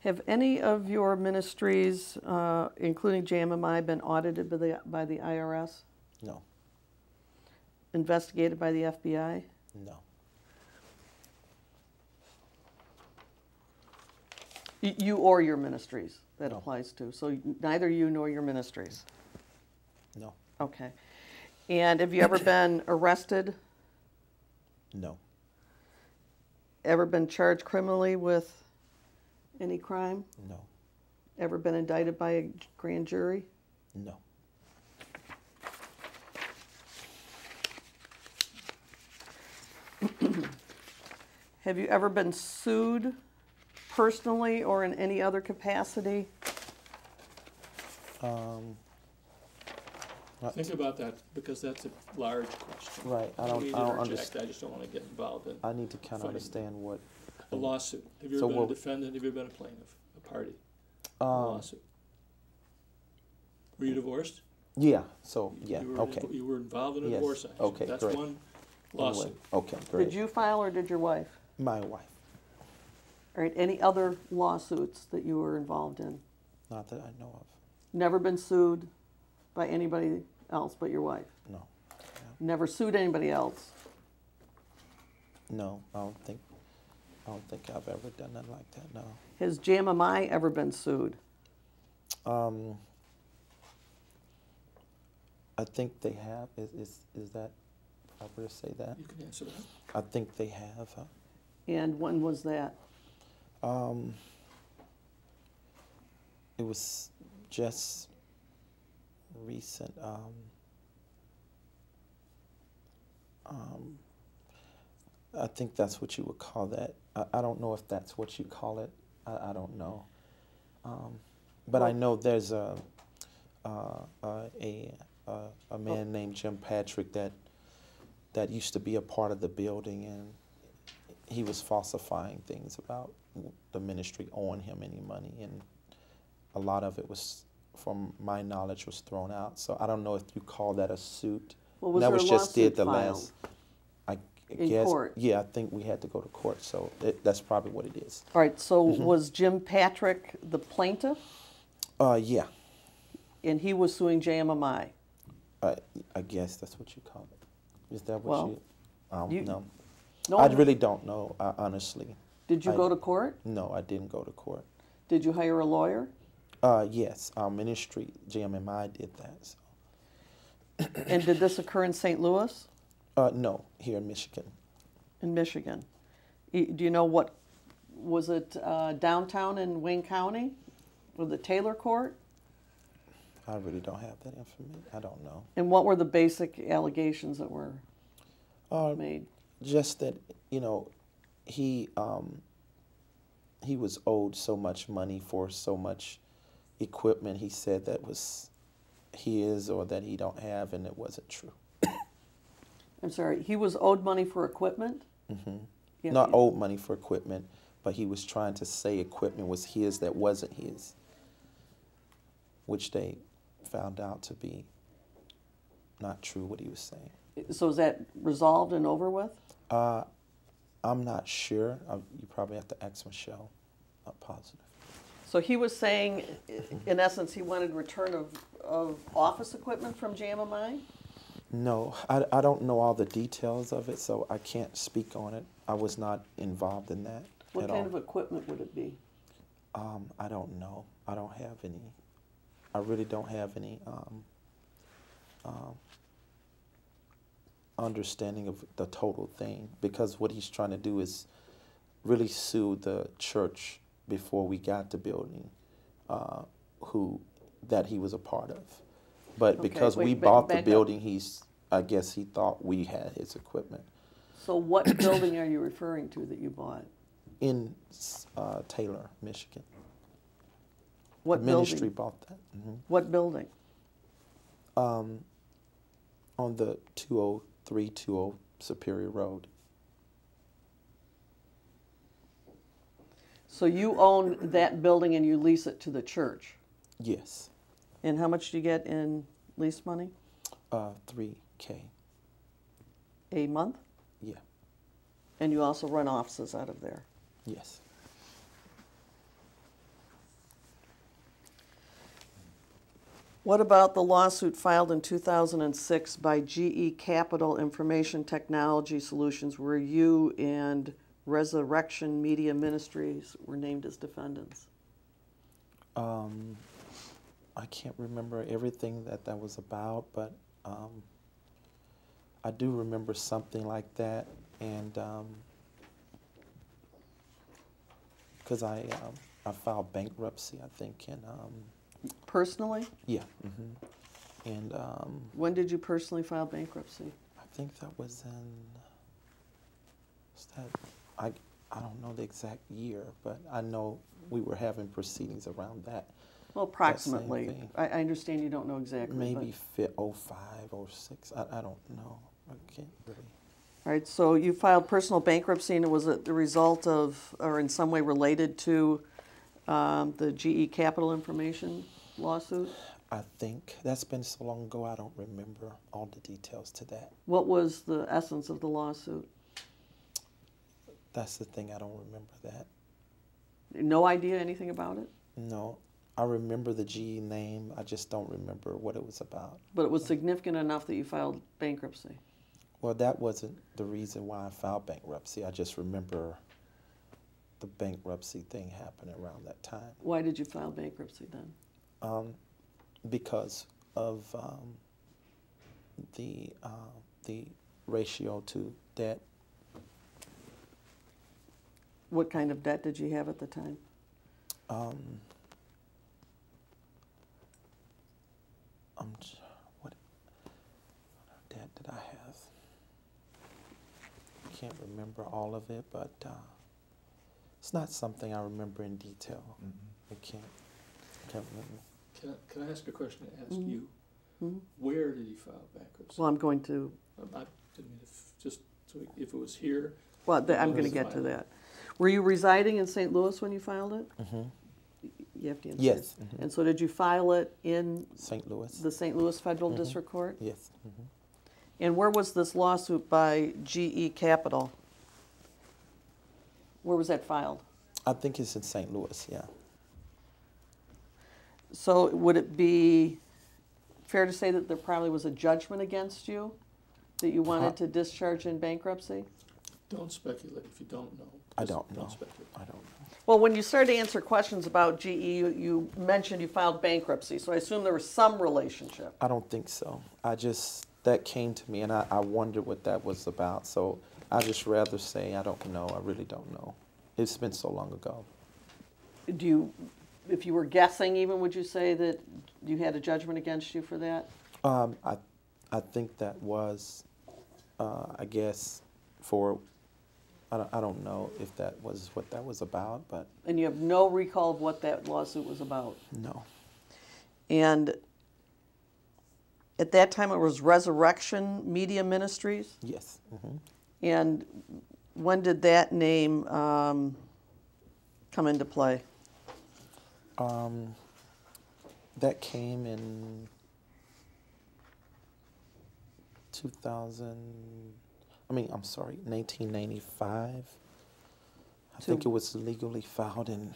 Have any of your ministries, including JMMI, been audited by the IRS? No. Investigated by the FBI? No. You or your ministries, that No. applies to. So neither you nor your ministries? No. Okay. And have you ever been arrested? No. Ever been charged criminally with any crime? No. Ever been indicted by a grand jury? No. Have you ever been sued personally or in any other capacity? Think about that, because that's a large question. Right. I We don't need to understand. interject. I just don't want to get involved in I need to kind of Fine. understand what. a lawsuit. Have you So ever been a what- defendant? Have you ever been a plaintiff, a party? A lawsuit. Were you divorced? Yeah. So yeah. You were, Okay. You were involved in a Yes. divorce action. Okay, That's great. one lawsuit. Okay. Great. Did you file or did your wife? My wife. All right, any other lawsuits that you were involved in? Not that I know of. Never been sued by anybody else but your wife? No. Never sued anybody else? No, I don't think I've ever done nothing like that, no. Has JMMI ever been sued? I think they have. Is that proper to say that? You can answer that. I think they have. And when was that? It was just recent. I think that's what you would call that. I don't know if that's what you call it. I don't know. But I know there's a man named Jim Patrick that used to be a part of the building, and he was falsifying things about the ministry owing him any money, and a lot of it was, from my knowledge, was thrown out. So I don't know if you call that a suit. Well, was that there was a just did lawsuit the filed last. I in guess. court? Yeah, I think we had to go to court. So that's probably what it is. All right, so was Jim Patrick the plaintiff? Yeah. And he was suing JMMI? I guess that's what you call it. Is that what Well, you? I don't you- know. No. I really don't know, honestly. Did you go to court? No, I didn't go to court. Did you hire a lawyer? Yes, our ministry, JMMI, did that. So. And did this occur in St. Louis? No, here in Michigan. In Michigan. Do you know what, was it downtown in Wayne County? Or the Taylor Court? I really don't have that information. I don't know. And what were the basic allegations that were made? Just that, he was owed so much money for so much equipment he said that was his or that he don't have, and it wasn't true. I'm sorry, he was owed money for equipment? Yeah, Not yeah. owed money for equipment, but he was trying to say equipment was his that wasn't his, which they found out to be not true what he was saying. So is that resolved and over with? I'm not sure. You probably have to ask Michelle. Not positive. So he was saying, in essence, he wanted return of office equipment from JMMI? No, I don't know all the details of it, so I can't speak on it. I was not involved in that What at kind all. of equipment would it be? I don't know. I don't have any. I really don't have any understanding of the total thing, because what he's trying to do is really sue the church before we got the building, that he was a part of. But Okay, because we wait, bought the back up. building, I guess he thought we had his equipment. So what building are you referring to that you bought? In Taylor, Michigan. What the building? ministry bought that. What building? On the 20320 Superior Road. So you own that building and you lease it to the church? Yes. And how much do you get in lease money? $3K. A month? Yeah. And you also run offices out of there? Yes. What about the lawsuit filed in 2006 by GE Capital Information Technology Solutions, where you and Resurrection Media Ministries were named as defendants? I can't remember everything that was about, but I do remember something like that, and because I filed bankruptcy, I think, and Personally? yeah, and When did you personally file bankruptcy? I think that was I don't know the exact year, but I know we were having proceedings around that. Well, approximately. thing. I understand you don't know exactly. Maybe but- 05, 06. I don't know. I can't really. All right, so you filed personal bankruptcy, and was it the result of, or in some way related to, the GE Capital Information lawsuit? I think that's been so long ago. I don't remember all the details to that. What was the essence of the lawsuit? That's the thing. I don't remember that. No idea anything about it? No, I remember the GE name. I just don't remember what it was about. But it was significant enough that you filed bankruptcy? Well, that wasn't the reason why I filed bankruptcy. I just remember the bankruptcy thing happening around that time. Why did you file bankruptcy then? Because of the ratio to debt. What kind of debt did you have at the time? What debt did I have? I can't remember all of it, but it's not something I remember in detail. I can't remember. Can I ask a question to ask Mhm. you? Hmm? Where did he file bankruptcy? Well, I'm going to, I didn't mean just so if it was here. well, Where I'm going to was get to filed? that. Were you residing in St. Louis when you filed it? You have to answer. Yes. And so did you file it in St. Louis. the St. Louis Federal District Court? Yes. And where was this lawsuit by GE Capital? Where was that filed? I think it's in St. Louis. Yeah. So would it be fair to say that there probably was a judgment against you that you wanted to discharge in bankruptcy? Don't speculate if you don't know. I Just don't know. speculate. I don't know. Well, when you started to answer questions about GE, you mentioned you filed bankruptcy, so I assume there was some relationship. I don't think so. That came to me, and I wondered what that was about. So I just rather say I don't know. I really don't know. It's been so long ago. Do you, if you were guessing even, would you say that you had a judgment against you for that? I think that was, I guess, for. I don't know if that was what that was about, but And you have no recall of what that lawsuit was about? no. And at that time, it was Resurrection Media Ministries? Yes. And when did that name come into play? That came in 1995. I think it was legally filed in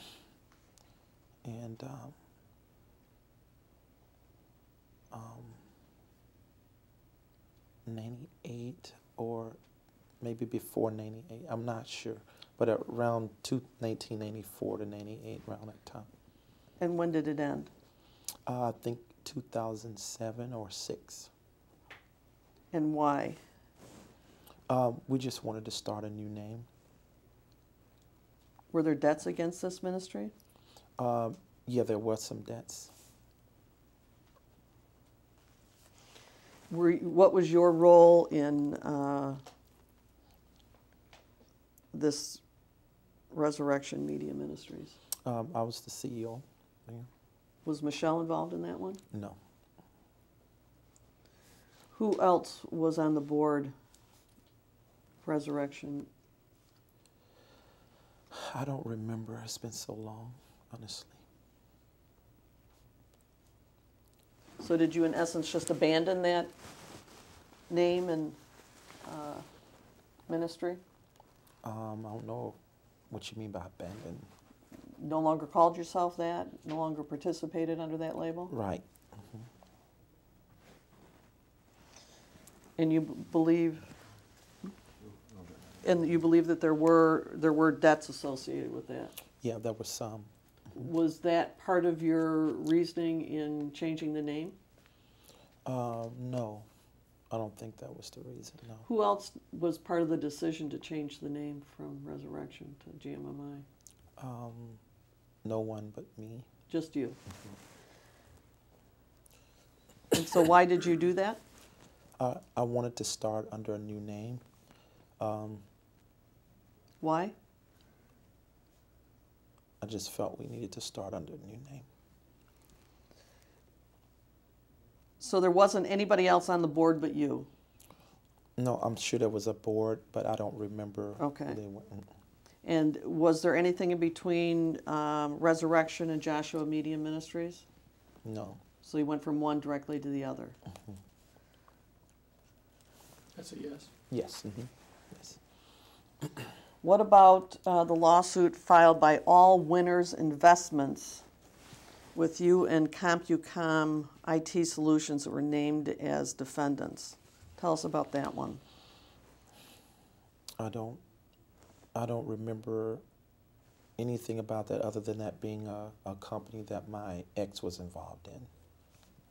98 or maybe before 98. I'm not sure, but around 1994 to 98, around that time. And when did it end? I think 2007 or 6. And why? We just wanted to start a new name. Were there debts against this ministry? Yeah, there was some debts. What was your role in this Resurrection Media Ministries? I was the CEO. Yeah. Was Michelle involved in that one? No. Who else was on the board, Resurrection? I don't remember. It's been so long, honestly. So did you, in essence, just abandon that name and ministry? I don't know what you mean by abandon. No longer called yourself that? No longer participated under that label? Right. And you believe, that there were debts associated with that? Yeah, there was some. Was that part of your reasoning in changing the name? No, I don't think that was the reason, no. Who else was part of the decision to change the name from Resurrection to GMMI? No one but me. Just you? And so why did you do that? I wanted to start under a new name. Why? I just felt we needed to start under a new name. So there wasn't anybody else on the board but you? No, I'm sure there was a board, but I don't remember Okay. who they went. And was there anything in between Resurrection and Joshua Media Ministries? No. So you went from one directly to the other? That's a yes. Yes. Yes. What about the lawsuit filed by All Winners Investments with you and CompuCom IT Solutions that were named as defendants? Tell us about that one. I don't remember anything about that other than that being a company that my ex was involved in.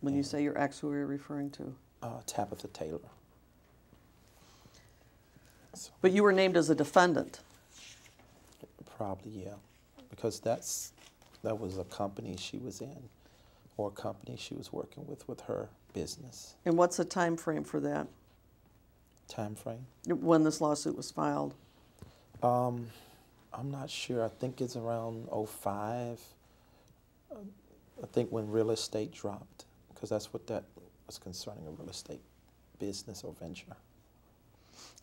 When you say your ex, who are you referring to? Tabitha Taylor. So, But you were named as a defendant. probably, yeah, because that was a company she was in, or a company she was working with her business. And what's the time frame for that, Time frame? when this lawsuit was filed? I'm not sure. I think it's around '05. I think when real estate dropped, because that's what that was concerning, a real estate business or venture.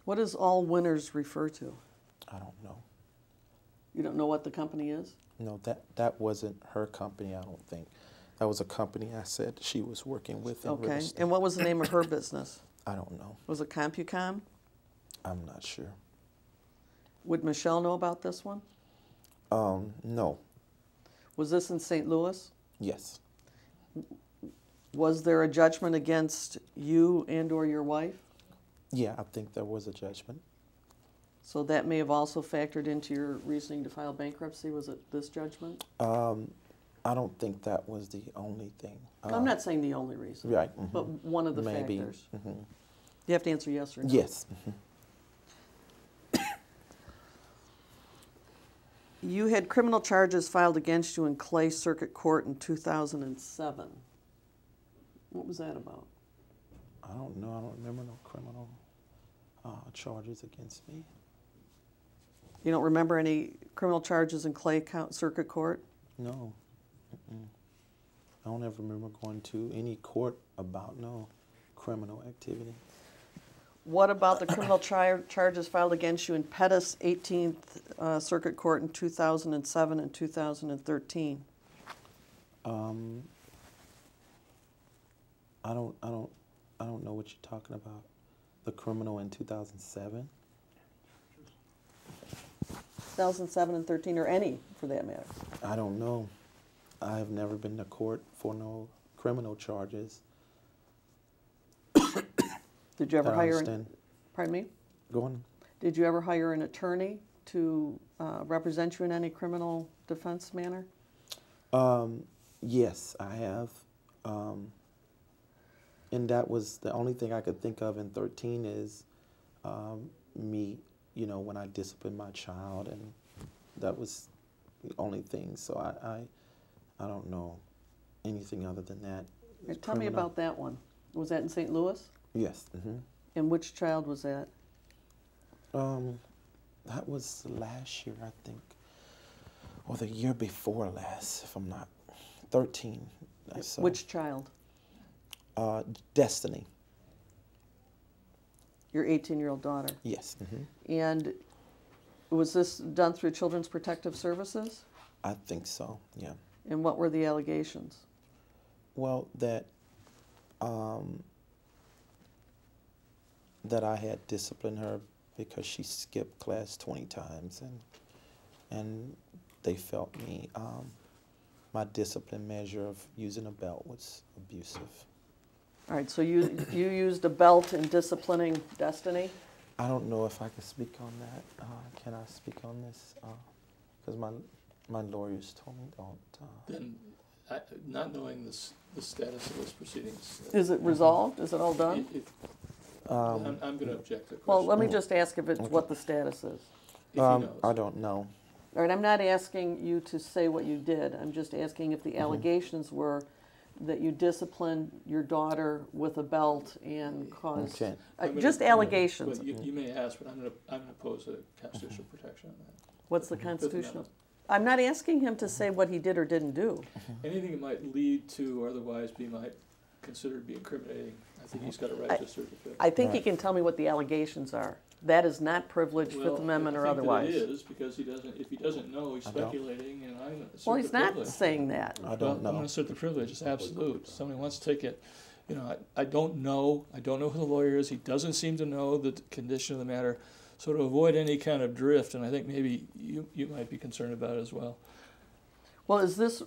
What does All Winners refer to? I don't know. You don't know what the company is? No, that wasn't her company, I don't think. That was a company I said she was working with in real Okay. estate. And what was the name of her business? I don't know. Was it CompuCom? I'm not sure. Would Michelle know about this one? No. Was this in St. Louis? Yes. Was there a judgment against you and or your wife? Yeah, I think there was a judgment. So that may have also factored into your reasoning to file bankruptcy. Was it this judgment? I don't think that was the only thing. I'm not saying the only reason, Right. but one of the Maybe. factors. Mhm. You have to answer yes or no. Yes. You had criminal charges filed against you in Clay Circuit Court in 2007. What was that about? I don't know. I don't remember no criminal charges against me. You don't remember any criminal charges in Clay Circuit Court? No. I don't ever remember going to any court about no criminal activity. What about the criminal charges filed against you in Pettus 18th Circuit Court in 2007 and 2013? I don't know what you're talking about. The criminal in 2007? 2007 and 13, or any for that matter? I don't know. I have never been to court for no criminal charges. Did you ever that I hire understand. pardon me? Go on. Did you ever hire an attorney to represent you in any criminal defense manner? Yes, I have. And that was the only thing I could think of in 13 is me, when I disciplined my child, and that was the only thing. So I don't know anything other than that. It's Tell me criminal. about that one. Was that in St. Louis? Yes. And which child was that? That was last year, I think, or the year before last, if I'm not 13. So, Which child? Destiny. Your 18-year-old daughter. Yes. And was this done through Children's Protective Services? I think so. Yeah. And what were the allegations? Well, that I had disciplined her because she skipped class 20 times, and they felt my discipline measure of using a belt was abusive. All right, so you used a belt in disciplining Destiny? I don't know if I can speak on that. Can I speak on this? Because my lawyers told me don't. Then, not knowing the status of those proceedings. Is it resolved? Is it all done? I'm going to object to the question. Well, let me just ask if it's what the status is. If he knows. I don't know. All right, I'm not asking you to say what you did. I'm just asking if the allegations were that you disciplined your daughter with a belt and caused... Okay. Just allegations. Well, you may ask, but I'm going to pose a constitutional protection on that. What's the constitutional? I'm not asking him to say what he did or didn't do. Anything that might lead to or otherwise might considered be incriminating, I think he's got a right to assert defense. I think he can tell me what the allegations are. That is not privileged, Fifth Amendment or otherwise. I think that it is, because if he doesn't know, he's speculating, and I'm going to assert Well, he's the not privilege. saying that. I don't know. I'm going to assert the privilege. It's absolute. Somebody wants to take it. I don't know. I don't know who the lawyer is. He doesn't seem to know the condition of the matter. So to avoid any kind of drift, and I think maybe you might be concerned about it as well. Well, is this,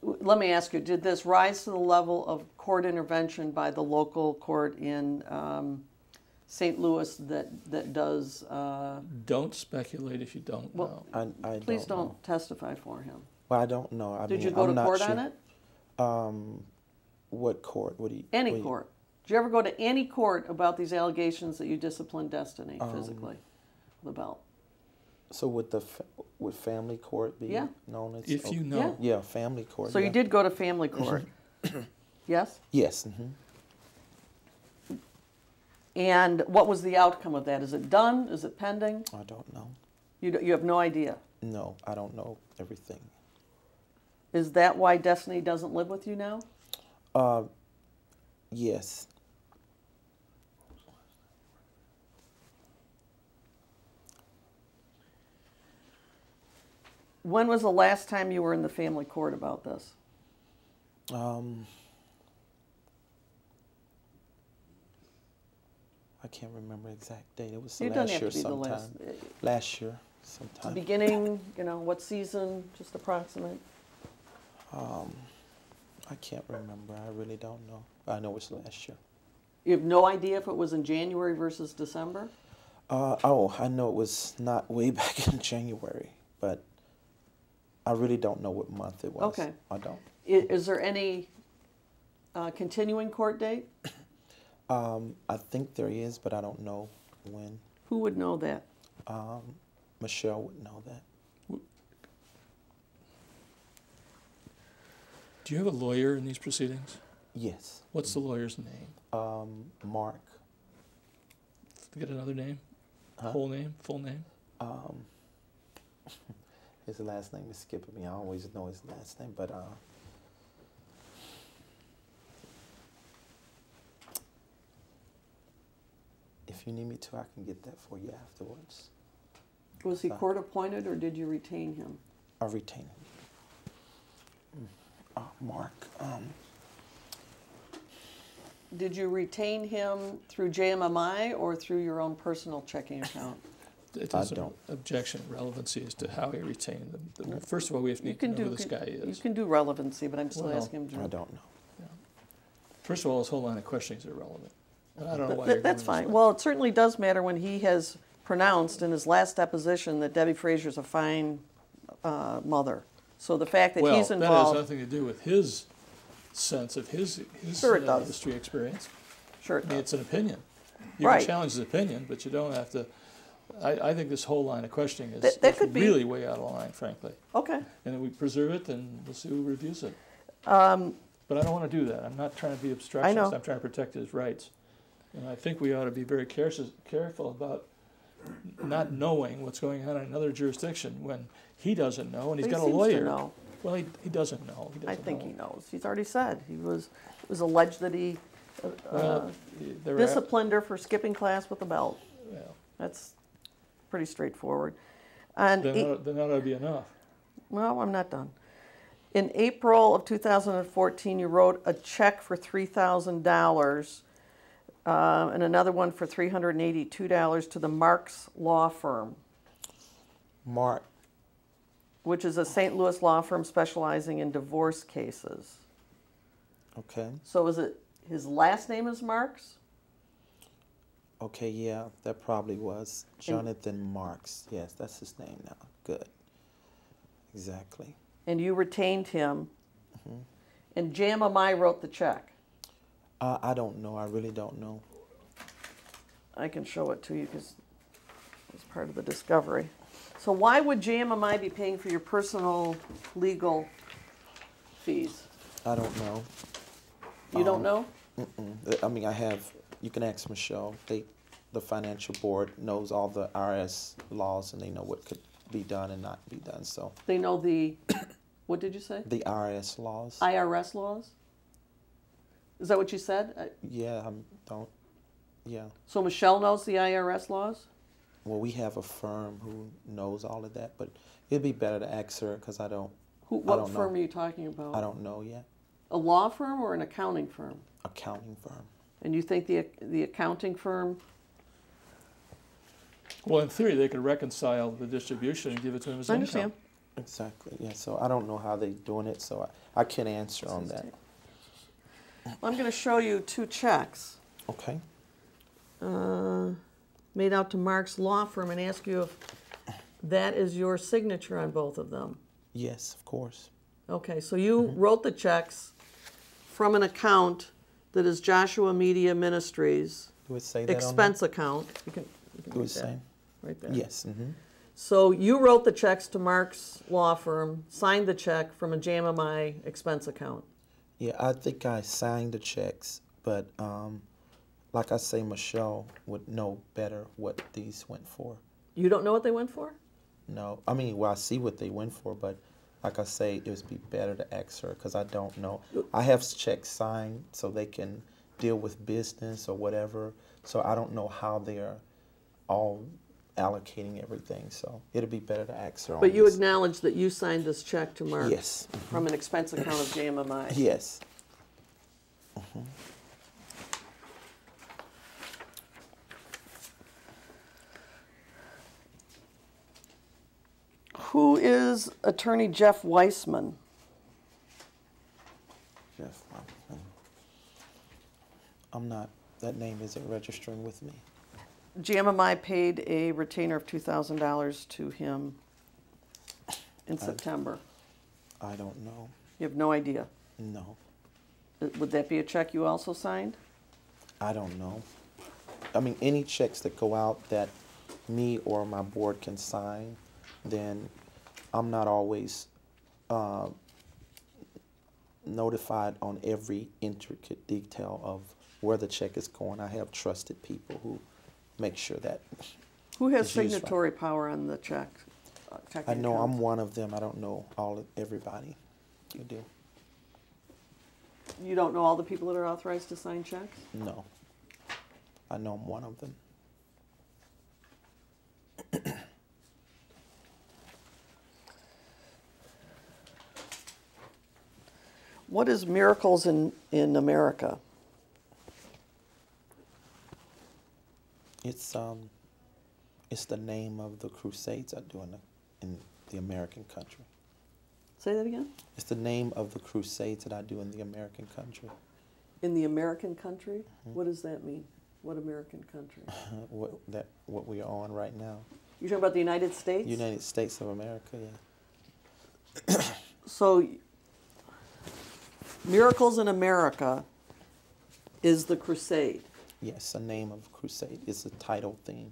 let me ask you, did this rise to the level of court intervention by the local court in St. Louis that does? Don't speculate if you don't know. I Please don't know. don't testify for him. Well, I don't know. I Did mean, you go I'm to not court sure. on it? What court? Any court. Did you ever go to any court about these allegations that you disciplined Destiny physically with a belt? So would family court be Yeah. known as? If you know. Yeah, family court. So yeah. you did go to family court? Yes? Yes. Mm-hmm. And what was the outcome of that? Is it done? Is it pending? I don't know. You have no idea. No, I don't know everything. Is that why Destiny doesn't live with you now? Yes. When was the last time you were in the family court about this? I can't remember exact date. It was It doesn't last have year to be the sometime. last. Last year sometime. Beginning, what season, just approximate? I can't remember. I really don't know. I know it's last year. You have no idea if it was in January versus December? I know it was not way back in January, but I really don't know what month it was. Okay. I don't. Is there any continuing court date? I think there is, but I don't know when. Who would know that? Michelle would know that. Do you have a lawyer in these proceedings? Yes. What's the lawyer's name? Mark. Get another name? Huh? Whole name? Full name? His last name is skipping me. I always know his last name, but if you need me to, I can get that for you afterwards. Was he court appointed or did you retain him? I retain him. Mark. Did you retain him through JMMI or through your own personal checking account? It is an objection relevancy as to how he retained them. First of all, we have to need to know who this guy You is. can do relevancy, but I'm still Well, asking him. I don't know. First of all, his whole line of questioning is irrelevant. And I don't know why you're That's going this fine. way. Well, it certainly does matter when he has pronounced in his last deposition that Debbie Frazier's a fine mother. So the fact that he's that has involved. nothing to do with his sense of his Sure it does. history experience. Sure it I mean, does. it's an opinion. You Right. can challenge his opinion, but you don't have to. I think this whole line of questioning That is could be- really way out of line, frankly. Okay. And then we preserve it, and we'll see who reviews it. But I don't want to do that. I'm not trying to be obstructionist. know. I'm trying to protect his rights. And I think we ought to be very careful about not knowing what's going on in another jurisdiction when he doesn't know, and he's He got a seems to lawyer. know. Well, he doesn't know. He I doesn't think know. he knows. He's already said. It was alleged that he Well, there were disciplined her for skipping class with a belt. well, That's pretty straightforward. And then that ought to be enough. well, I'm not done. In April of 2014, you wrote a check for $3,000 and another one for $382 to the Marks Law Firm, Mark. which is a St. Louis law firm specializing in divorce cases. Okay. So is it his last name is Marks? Okay, yeah, that probably was Jonathan Marks. Yes, that's his name now. Good. Exactly. And you retained him. And JMMI wrote the check. I don't know. I really don't know. I can show it to you because it's part of the discovery. So why would JMMI be paying for your personal legal fees? I don't know. You don't know? I mean, you can ask Michelle. The financial board knows all the IRS laws and they know what could be done and not be done. So They know the, what did you say? the IRS laws. IRS laws? Is that what you said? Yeah, yeah. So Michelle knows the IRS laws? Well, we have a firm who knows all of that, but it'd be better to ask her because I don't What don't firm know. are you talking about? I don't know yet. A law firm or an accounting firm? Accounting firm. And you think the accounting firm, Well, in theory, they could reconcile the distribution and give it to him as I income. understand. Exactly, yeah, so I don't know how they're doing it, so I can't answer on that. I'm going to show you two checks Okay, made out to Mark's law firm and ask you if that is your signature on both of them. yes, of course. Okay, so you wrote the checks from an account that is Joshua Media Ministries Do it say that expense account. You can Do read it say? that right there. Yes, So you wrote the checks to Mark's law firm, signed the check from a JMMI expense account. yeah, I think I signed the checks, but like I say, Michelle would know better what these went for. You don't know what they went for? No, I mean, well, I see what they went for, but like I say, it would be better to ask her because I don't know. I have checks signed so they can deal with business or whatever, so I don't know how they're all allocating everything, so it'll be better to ask her on But you this. acknowledge that you signed this check to Mark Yes. from an expense account of JMMI. Yes. Who is Attorney Jeff Weissman? Jeff, I'm not, that name isn't registering with me. JMMI paid a retainer of $2,000 to him in September. I don't know. You have no idea. No, Would that be a check you also signed? I don't know. I mean, any checks that go out that me or my board can sign, then I'm not always notified on every intricate detail of where the check is going. I have trusted people who make sure that. Who has It's used right. signatory power on the check? I checking know account? I'm one of them. I don't know everybody. You do? You don't know all the people that are authorized to sign checks? No. I know I'm one of them. What is Miracles in America? It's the name of the crusades I do in the American country. Say that again? It's the name of the crusades that I do in the American country. In the American country? What does that mean? What American country? What we are on right now. You're talking about the United States? United States of America, yeah. So, Miracles in America is the crusade. Yes, the name of crusade. It's a title theme.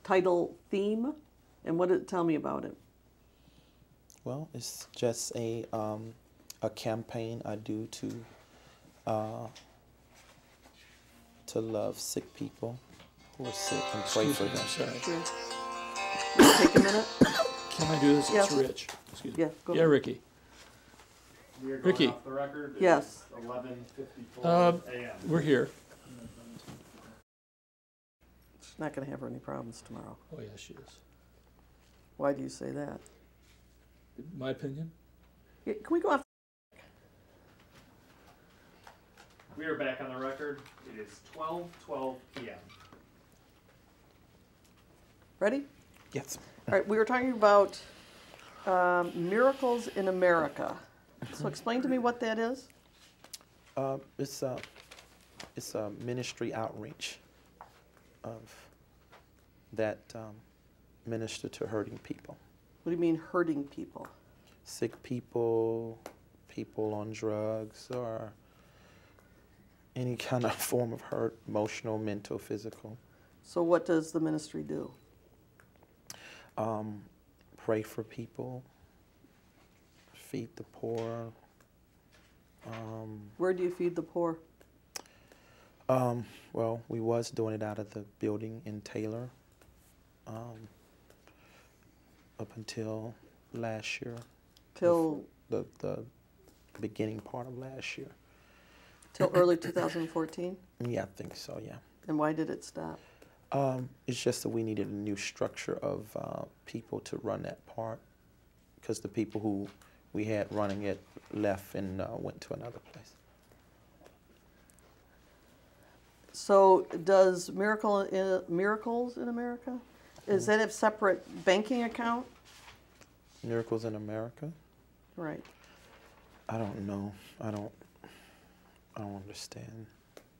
Title theme? And what did it tell me about it? Well, it's just a campaign I do to love sick people who are sick and pray for them. Sorry. Sure. Take a minute. Can I do this? Yes. It's Rich. Excuse me. Yeah, go Yeah, ahead. Ricky. We are Ricky. going off the record. Yes. 11:54 a.m. We're here. She's not going to have any problems tomorrow. Oh, yeah, she is. Why do you say that? My opinion? Yeah, can we go off? We are back on the record. It is 12:12 p.m. Ready? Yes. All right, we were talking about Miracles in America. So explain to me what that is. It's a ministry outreach of that minister to hurting people. What do you mean hurting people? Sick people, people on drugs, or any kind of form of hurt, emotional, mental, physical. So what does the ministry do? Pray for people, feed the poor. Where do you feed the poor? Well, we was doing it out of the building in Taylor up until last year. Till The beginning part of last year. till early 2014? Yeah, I think so, yeah. And why did it stop? It's just that we needed a new structure of people to run that part because the people who we had running it left and went to another place. So does Miracles in America, does that have separate banking account? Miracles in America? Right. I don't know. I don't understand.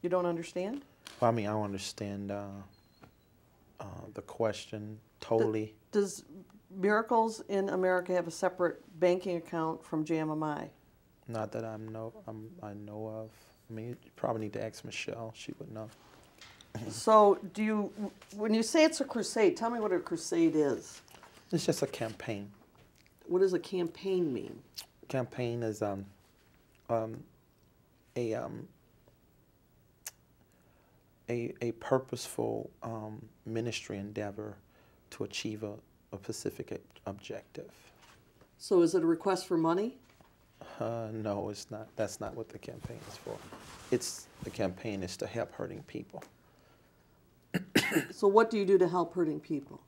You don't understand? Well, I mean, I don't understand the question totally. Does Miracles in America have a separate banking account from JMMI? Not that I know of. I mean, you probably need to ask Michelle. She would know. So when you say it's a crusade, tell me what a crusade is. It's just a campaign. What does a campaign mean? Campaign is a purposeful ministry endeavor to achieve a specific objective. So is it a request for money? No, it's not. That's not what the campaign is for. The campaign is to help hurting people. So what do you do to help hurting people?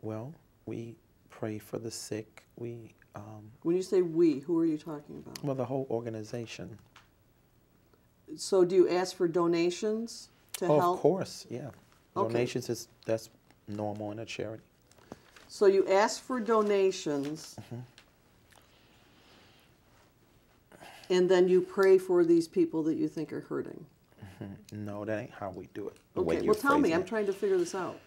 Well, we pray for the sick. When you say we, who are you talking about? Well, the whole organization. So do you ask for donations to help? Of course, yeah. Okay. Donations that's normal in a charity. So you ask for donations, and then you pray for these people that you think are hurting. No, that ain't how we do it. Okay, well tell me, I'm trying to figure this out.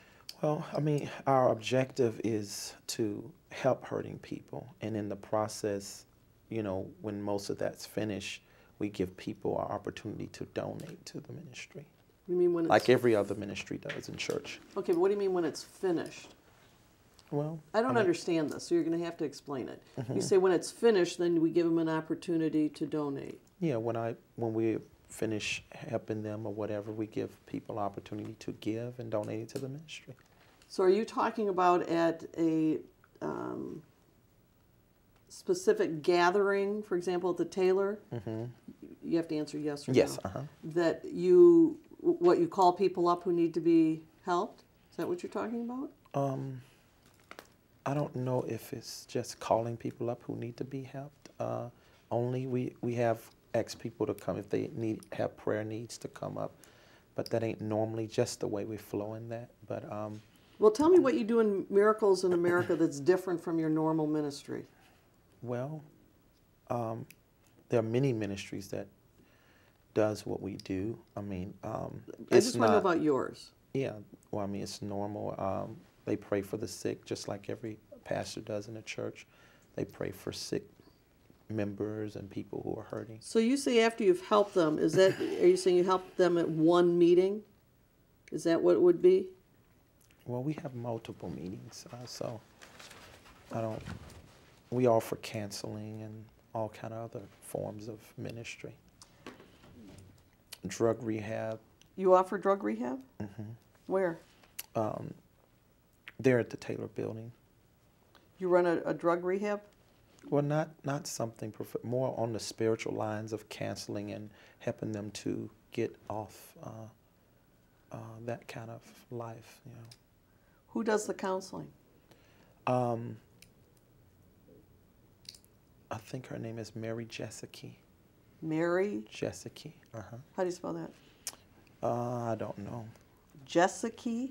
Well, I mean, our objective is to help hurting people, and in the process, you know, when most of that's finished, we give people our opportunity to donate to the ministry. You mean when it's... Like every other ministry does in church. Okay, but what do you mean when it's finished? Well, I don't understand this, so you're going to have to explain it. You say when it's finished, then we give them an opportunity to donate. Yeah, when we finish helping them or whatever, we give people opportunity to give and donate it to the ministry. So are you talking about at a specific gathering, for example, at the Taylor? You have to answer yes or no. Yes, That what you call people up who need to be helped? Is that what you're talking about? I don't know if it's just calling people up who need to be helped. Only we have asked people to come if they have prayer needs to come up, but that ain't normally just the way we flow in that. But well, tell me what you do in Miracles in America that's different from your normal ministry. Well, there are many ministries that does what we do. I mean, I just want to know about yours. Yeah, well, I mean, it's normal. They pray for the sick, just like every pastor does in a church. They pray for sick members and people who are hurting. So you say after you've helped them, are you saying you helped them at one meeting? Is that what it would be? Well, we have multiple meetings, so we offer counseling and all kind of other forms of ministry. Drug rehab. You offer drug rehab? Where? There at the Taylor building. You run a drug rehab? Well, not something, more on the spiritual lines of counseling and helping them to get off that kind of life, you know. Who does the counseling? I think her name is Mary Jessica. Mary? Jessica, How do you spell that? I don't know. Jessica?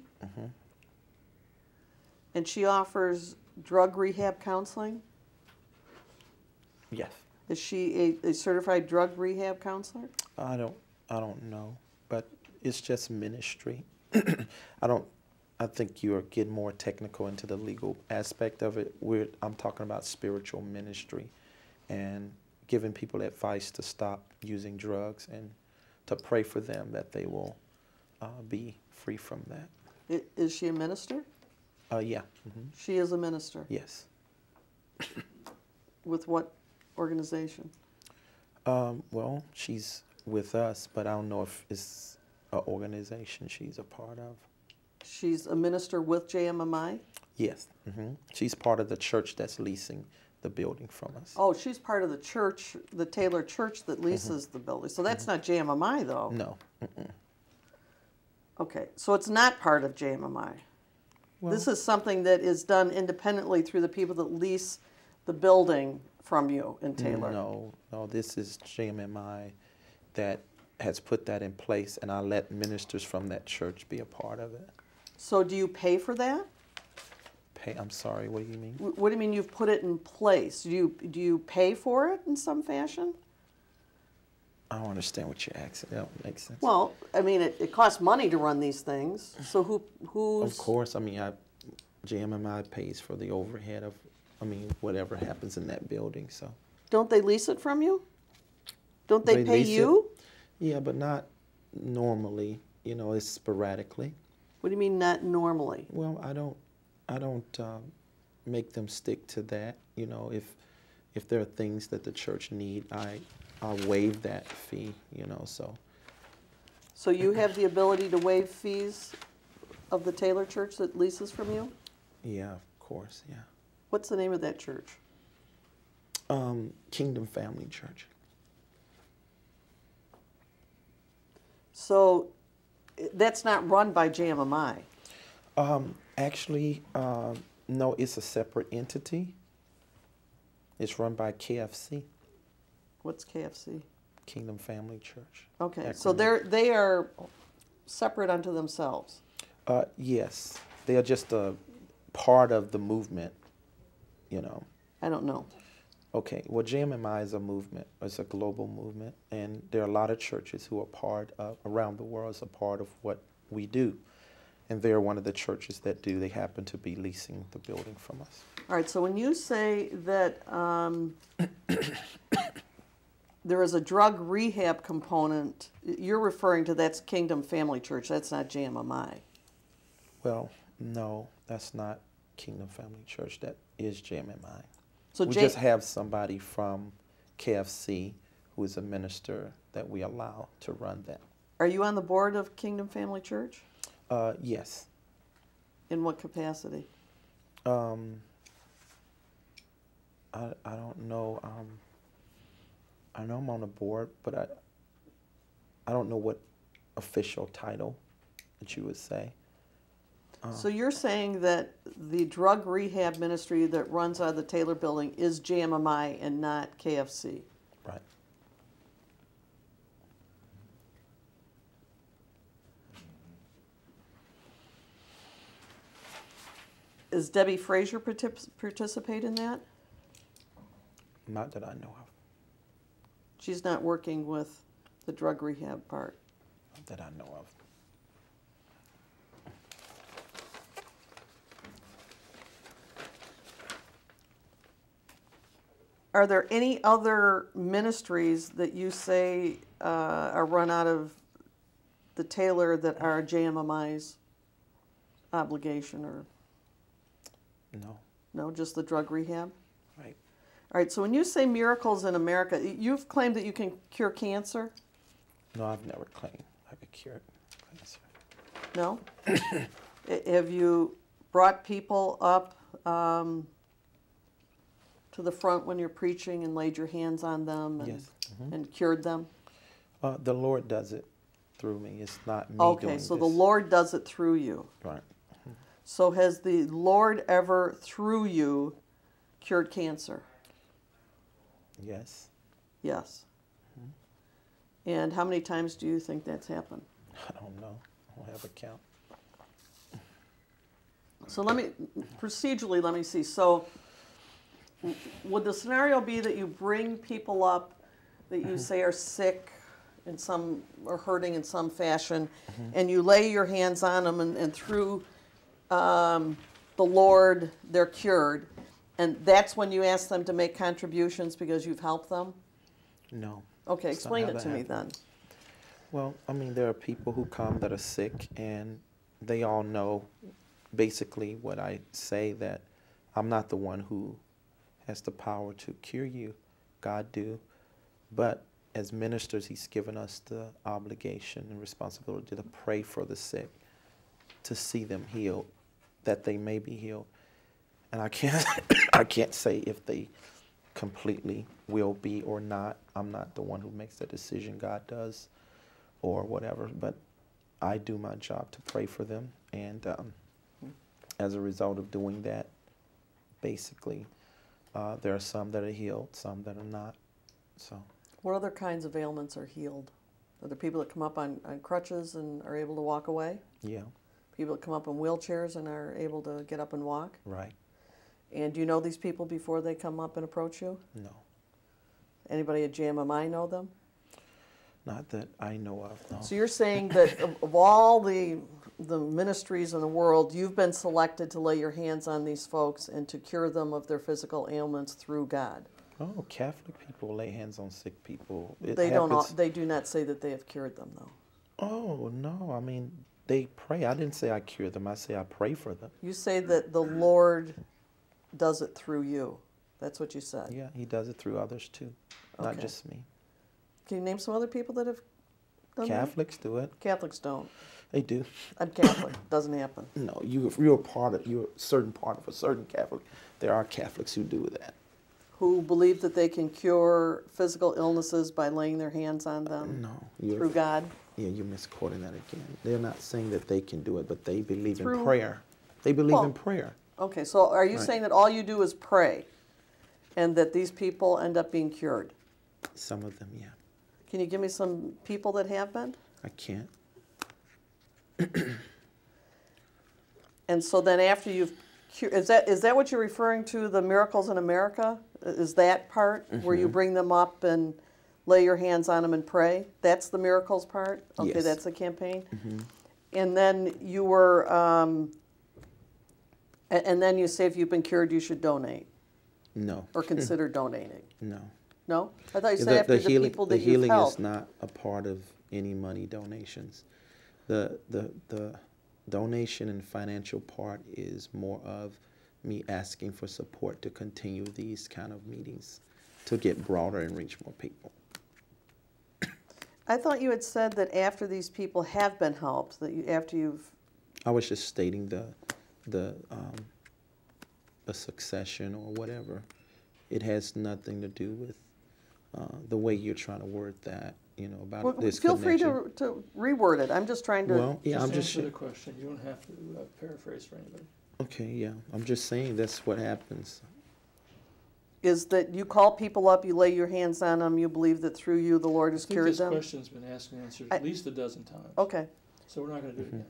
And she offers drug rehab counseling? Yes. Is she a certified drug rehab counselor? I don't know, but it's just ministry. I think you're getting more technical into the legal aspect of it. I'm talking about spiritual ministry and giving people advice to stop using drugs and to pray for them that they will be free from that. Is she a minister? Yeah. She is a minister. Yes. With what organization? Well, she's with us, but I don't know if it's an organization she's a part of. She's a minister with JMMI? Yes. She's part of the church that's leasing the building from us. Oh, she's part of the church, the Taylor Church that leases the building. So that's not JMMI, though? No. Okay, so it's not part of JMMI. Well, This is something that is done independently through the people that lease the building from you in Taylor. No, this is JMMI that has put that in place, and I let ministers from that church be a part of it. So do you pay for that? I'm sorry, what do you mean? What do you mean you've put it in place? Do you pay for it in some fashion? I don't understand what you're asking. That don't make sense. Well, I mean, it costs money to run these things. So who's... Of course, I mean, JMMI pays for the overhead of, whatever happens in that building, so. Don't they lease it from you? Don't they pay lease you? it. Yeah, but not normally, it's sporadically. What do you mean not normally? Well, I don't make them stick to that. If there are things that the church need, I'll waive that fee, so. So you have the ability to waive fees of the Taylor Church that leases from you? Yeah, of course, yeah. What's the name of that church? Kingdom Family Church. So that's not run by JMMI. Actually, no, it's a separate entity. It's run by KFC. What's KFC? Kingdom Family Church. Okay, so Acronym. they are separate unto themselves. Yes, they are just a part of the movement, I don't know. Okay, well, JMMI is a movement. It's a global movement, and there are a lot of churches who are part of, around the world, is a part of what we do. And they're one of the churches that do. They happen to be leasing the building from us. All right, so when you say that there is a drug rehab component, you're referring to that's Kingdom Family Church. That's not JMMI. Well, no, that's not Kingdom Family Church. That is JMMI. So we just have somebody from KFC who is a minister that we allow to run that. Are you on the board of Kingdom Family Church? Yes. In what capacity? I don't know. I know I'm on the board, but I don't know what official title that you would say. So you're saying that the drug rehab ministry that runs out of the Taylor building is JMMI and not KFC? Right. Is Debbie Frazier participate in that? Not that I know of. She's not working with the drug rehab part. Not that I know of. Are there any other ministries that you say are run out of the Taylor that are JMMI's obligation, or No. no, just the drug rehab? Right. All right, so when you say miracles in America, you've claimed that you can cure cancer? No, I've never claimed I could cure cancer. No? Have you brought people up to the front when you're preaching and laid your hands on them and, Yes. Mm-hmm. and cured them? The Lord does it through me. It's not me Okay, doing so this. the Lord does it through you. Right. So has the Lord ever, through you, cured cancer? Yes. Yes. And how many times do you think that's happened? I don't know. I don't have a count. So procedurally, let me see. So would the scenario be that you bring people up that you say are sick in some, or hurting in some fashion, and you lay your hands on them, and through the Lord, they're cured, and that's when you ask them to make contributions because you've helped them? No. Okay, That's not explain how it that to me happens. then. Well, there are people who come that are sick, and they all know basically what I say, that I'm not the one who has the power to cure you. God do. But as ministers, He's given us the obligation and responsibility to pray for the sick, to see them healed, that they may be healed. And I can't say if they completely will be or not. I'm not the one who makes the decision. God does, or whatever. But I do my job to pray for them, and as a result of doing that, basically, there are some that are healed, some that are not. So. What other kinds of ailments are healed? Are there people that come up on crutches and are able to walk away? Yeah, People that come up in wheelchairs and are able to get up and walk? right. And do you know these people before they come up and approach you? No, Anybody at JMMI know them? not that I know of, no. So you're saying that of all the ministries in the world, you've been selected to lay your hands on these folks and to cure them of their physical ailments through God. Oh, Catholic people lay hands on sick people. It They happens. don't. They do not say that they have cured them, though. Oh, no, I mean, they pray. I didn't say I cure them. I say I pray for them. You say that the Lord does it through you. That's what you said. Yeah, he does it through others too, not Okay. just me. Can you name some other people that have done Catholics do it. that? Catholics don't. They do. I'm Catholic. Doesn't happen. No, you're a part of, you're a certain part of a certain Catholic. There are Catholics who do that. Who believe that they can cure physical illnesses by laying their hands on them No, through God? Yeah, you're misquoting that again. They're not saying that they can do it, but they believe Through- in prayer. They believe Well, in prayer. Okay, so are you Right. saying that all you do is pray and that these people end up being cured? Some of them, yeah. Can you give me some people that have been? I can't. And so then after you've cured, is that what you're referring to, the Miracles in America? Is that part where you bring them up and lay your hands on them and pray? That's the miracles part? Okay, Yes. that's the campaign? And then you were, and then you say if you've been cured, you should donate No. or consider donating. No. No? I thought you said after the people that the you've healing is helped. not a part of any money donations. The donation and financial part is more of me asking for support to continue these kind of meetings to get broader and reach more people. I thought you had said that after these people have been helped, that after you've, I was just stating the succession or whatever. It has nothing to do with the way you're trying to word that, you know, about well, this feel free connection. to reword it. I'm just trying to. Well, yeah, I'm just answer the question. You don't have to paraphrase for anybody. okay. Yeah, I'm just saying that's what happens. Is that you call people up, you lay your hands on them, you believe that through you the Lord I has think cured this them? question's been asked and answered I- at least a dozen times. Okay. So we're not going to do it again.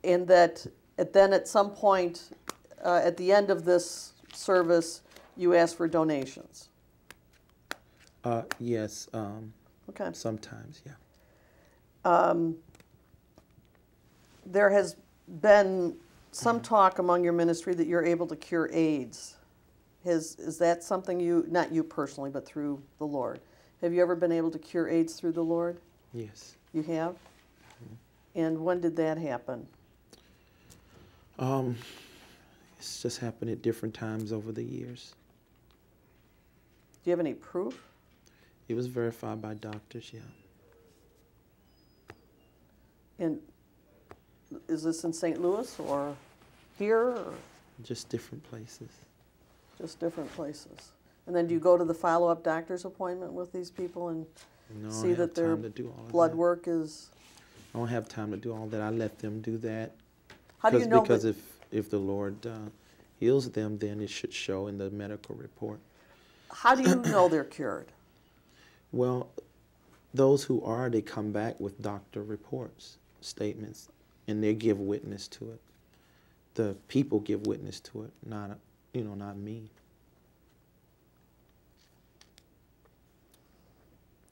And that then at some point, at the end of this service, you ask for donations? Yes, Okay. sometimes, yeah. There has been some talk among your ministry that you're able to cure AIDS. Is that something you, not you personally, but through the Lord? Have you ever been able to cure AIDS through the Lord? Yes. You have? And when did that happen? It's just happened at different times over the years. Do you have any proof? It was verified by doctors, yeah. And is this in St. Louis or here or Just different places. just different places? And then do you go to the follow-up doctor's appointment with these people and No, I see don't have that their time to do all of blood that. work is? I don't have time to do all that. I let them do that. How do you know Because that? if the Lord heals them, then it should show in the medical report. How do you know they're cured? Well, those who are, they come back with doctor reports, statements, and they give witness to it. The people give witness to it, not me.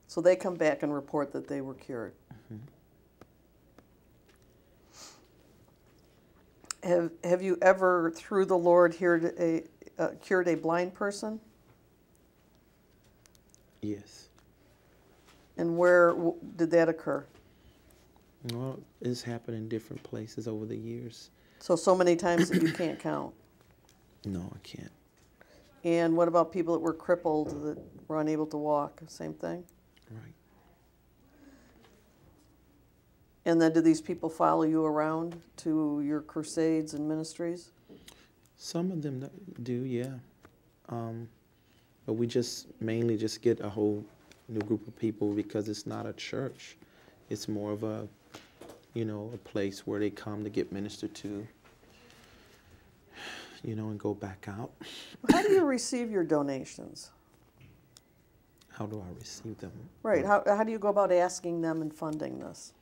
So they come back and report that they were cured. Have you ever, through the Lord, cured a blind person? Yes. And where did that occur? Well, it's happened in different places over the years. So many times that you can't count. No, I can't. And what about people that were crippled, that were unable to walk? Same thing? Right. And then do these people follow you around to your crusades and ministries? Some of them do, yeah. But we just mainly just get a whole new group of people because it's not a church. It's more of a, a place where they come to get ministered to, and go back out. How do you receive your donations? How do I receive them? Right, how do you go about asking them and funding this?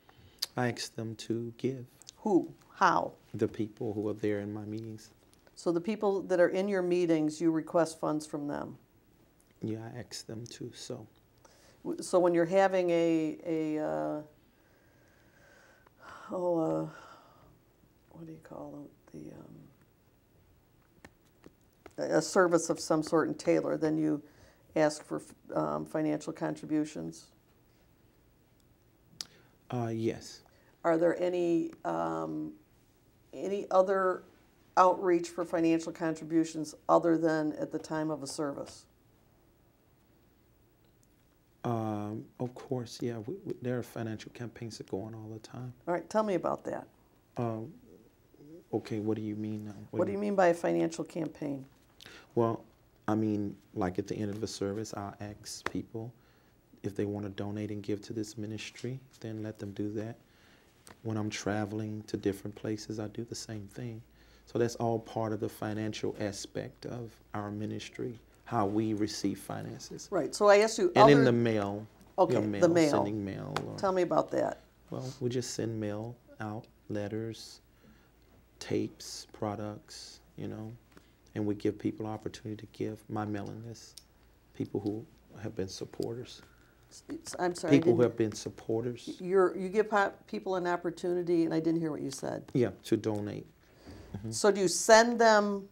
I ask them to give. Who? How? The people who are there in my meetings. So the people that are in your meetings, you request funds from them? Yeah, I ask them to, so. So when you're having what do you call it? A service of some sort in Taylor, then you ask for financial contributions? Yes. Are there any other outreach for financial contributions other than at the time of a service? Of course, yeah. There are financial campaigns that go on all the time. All right, tell me about that. Okay, what do you mean now? What do you mean by a financial campaign? Well, I mean, like at the end of a service, I'll ask people if they want to donate and give to this ministry, then let them do that. When I'm traveling to different places, I do the same thing. So that's all part of the financial aspect of our ministry, how we receive finances. Right, so I asked you And in the mail, okay, mail, the mail. sending mail. Or, Tell me about that. well, we just send mail out, letters, tapes, products, you know, and we give people opportunity to give. My mailing list, people who have been supporters. I'm sorry. People who have been supporters. You give people an opportunity, and I didn't hear what you said. Yeah, to donate. Mm-hmm. So do you send them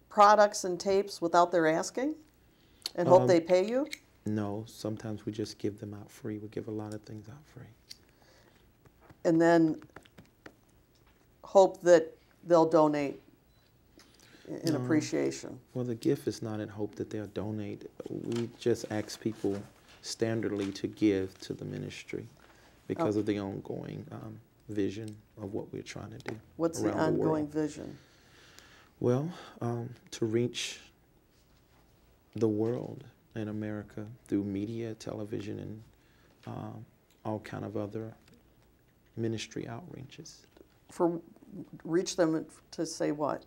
products and tapes without their asking, and hope they pay you? No, sometimes we just give them out free. We give a lot of things out free. And then hope that they'll donate in appreciation. Well, the gift is not in hope that they'll donate. We just ask people standardly to give to the ministry because of the ongoing vision of what we're trying to do. What's the ongoing vision? Well, to reach the world in America through media, television, and all kind of other ministry outreaches. For reach them to say what?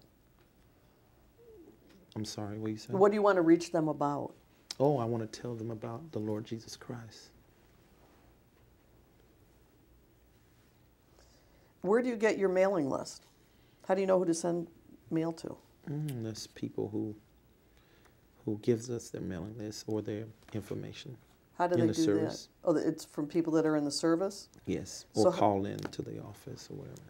I'm sorry, what you said? What do you want to reach them about? Oh, I want to tell them about the Lord Jesus Christ. Where do you get your mailing list? How do you know who to send mail to? There's people who gives us their mailing list or their information. How do they in the do service. that? Oh, it's from people that are in the service? Yes, So or call in to the office or whatever.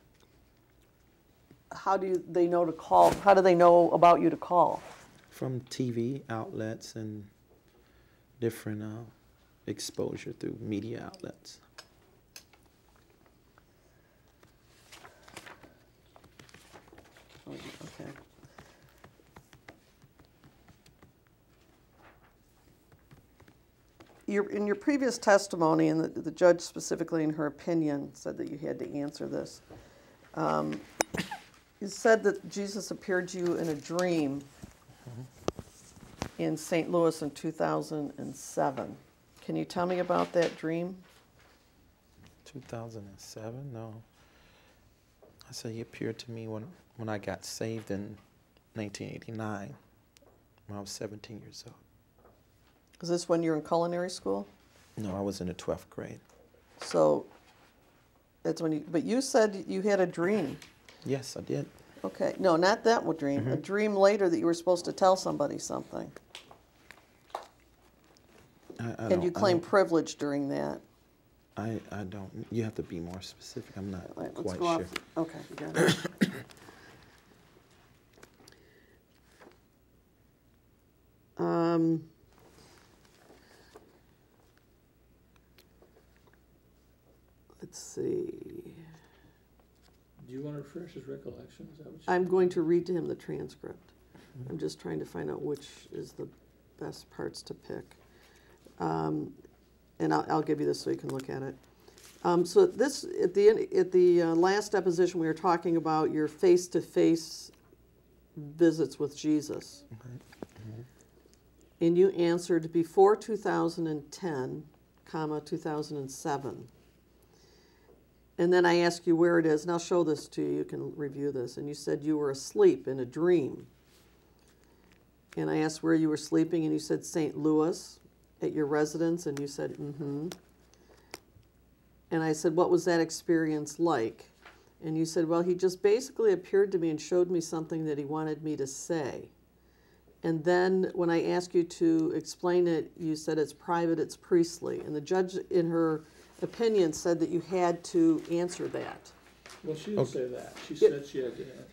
How do they know to call? How do they know about you to call? From TV outlets and different exposure through media outlets. Okay. In your previous testimony, and the judge specifically in her opinion said that you had to answer this, you said that Jesus appeared to you in a dream in St. Louis in 2007. Can you tell me about that dream? 2007? No. I said he appeared to me when I got saved in 1989, when I was 17 years old. Is this when you're in culinary school? No, I was in the 12th grade. So that's when but you said you had a dream. Yes, I did. Okay, no, not that one dream. A dream later that you were supposed to tell somebody something. And you claim privilege during that. I don't. You have to be more specific. I'm not Right, quite go sure. Okay, you got it. Let's see. Do you want to refresh his recollection? Is that what you I'm going to read to him the transcript. I'm just trying to find out which is the best parts to pick. And I'll give you this so you can look at it. So this at the last deposition we were talking about your face-to-face visits with Jesus. And you answered before 2010, 2007. And then I asked you where it is, and I'll show this to you. You can review this. And you said you were asleep in a dream. And I asked where you were sleeping, and you said St. Louis. at your residence, and you said, mm-hmm. And I said, what was that experience like? And you said, well, he just basically appeared to me and showed me something that he wanted me to say. And then when I asked you to explain it, you said it's private, it's priestly. And the judge, in her opinion, said that you had to answer that. Well, she didn't say that. She said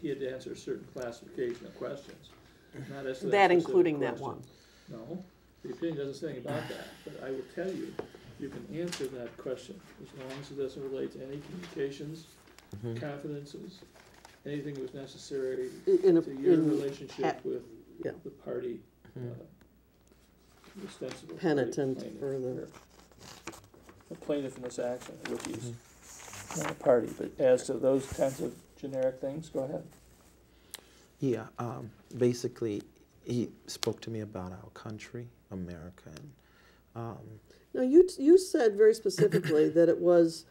he had to answer a certain classification of questions. Not as to That specific including that question. one. No, the opinion doesn't say anything about that, but I will tell you, you can answer that question as long as it doesn't relate to any communications, confidences, anything that was necessary to your relationship with the party, the ostensible Penitent party, for the plaintiff in this action, which is not a party. But as to those kinds of generic things, go ahead. Yeah, basically, he spoke to me about our country, America, and Now, you said very specifically that it was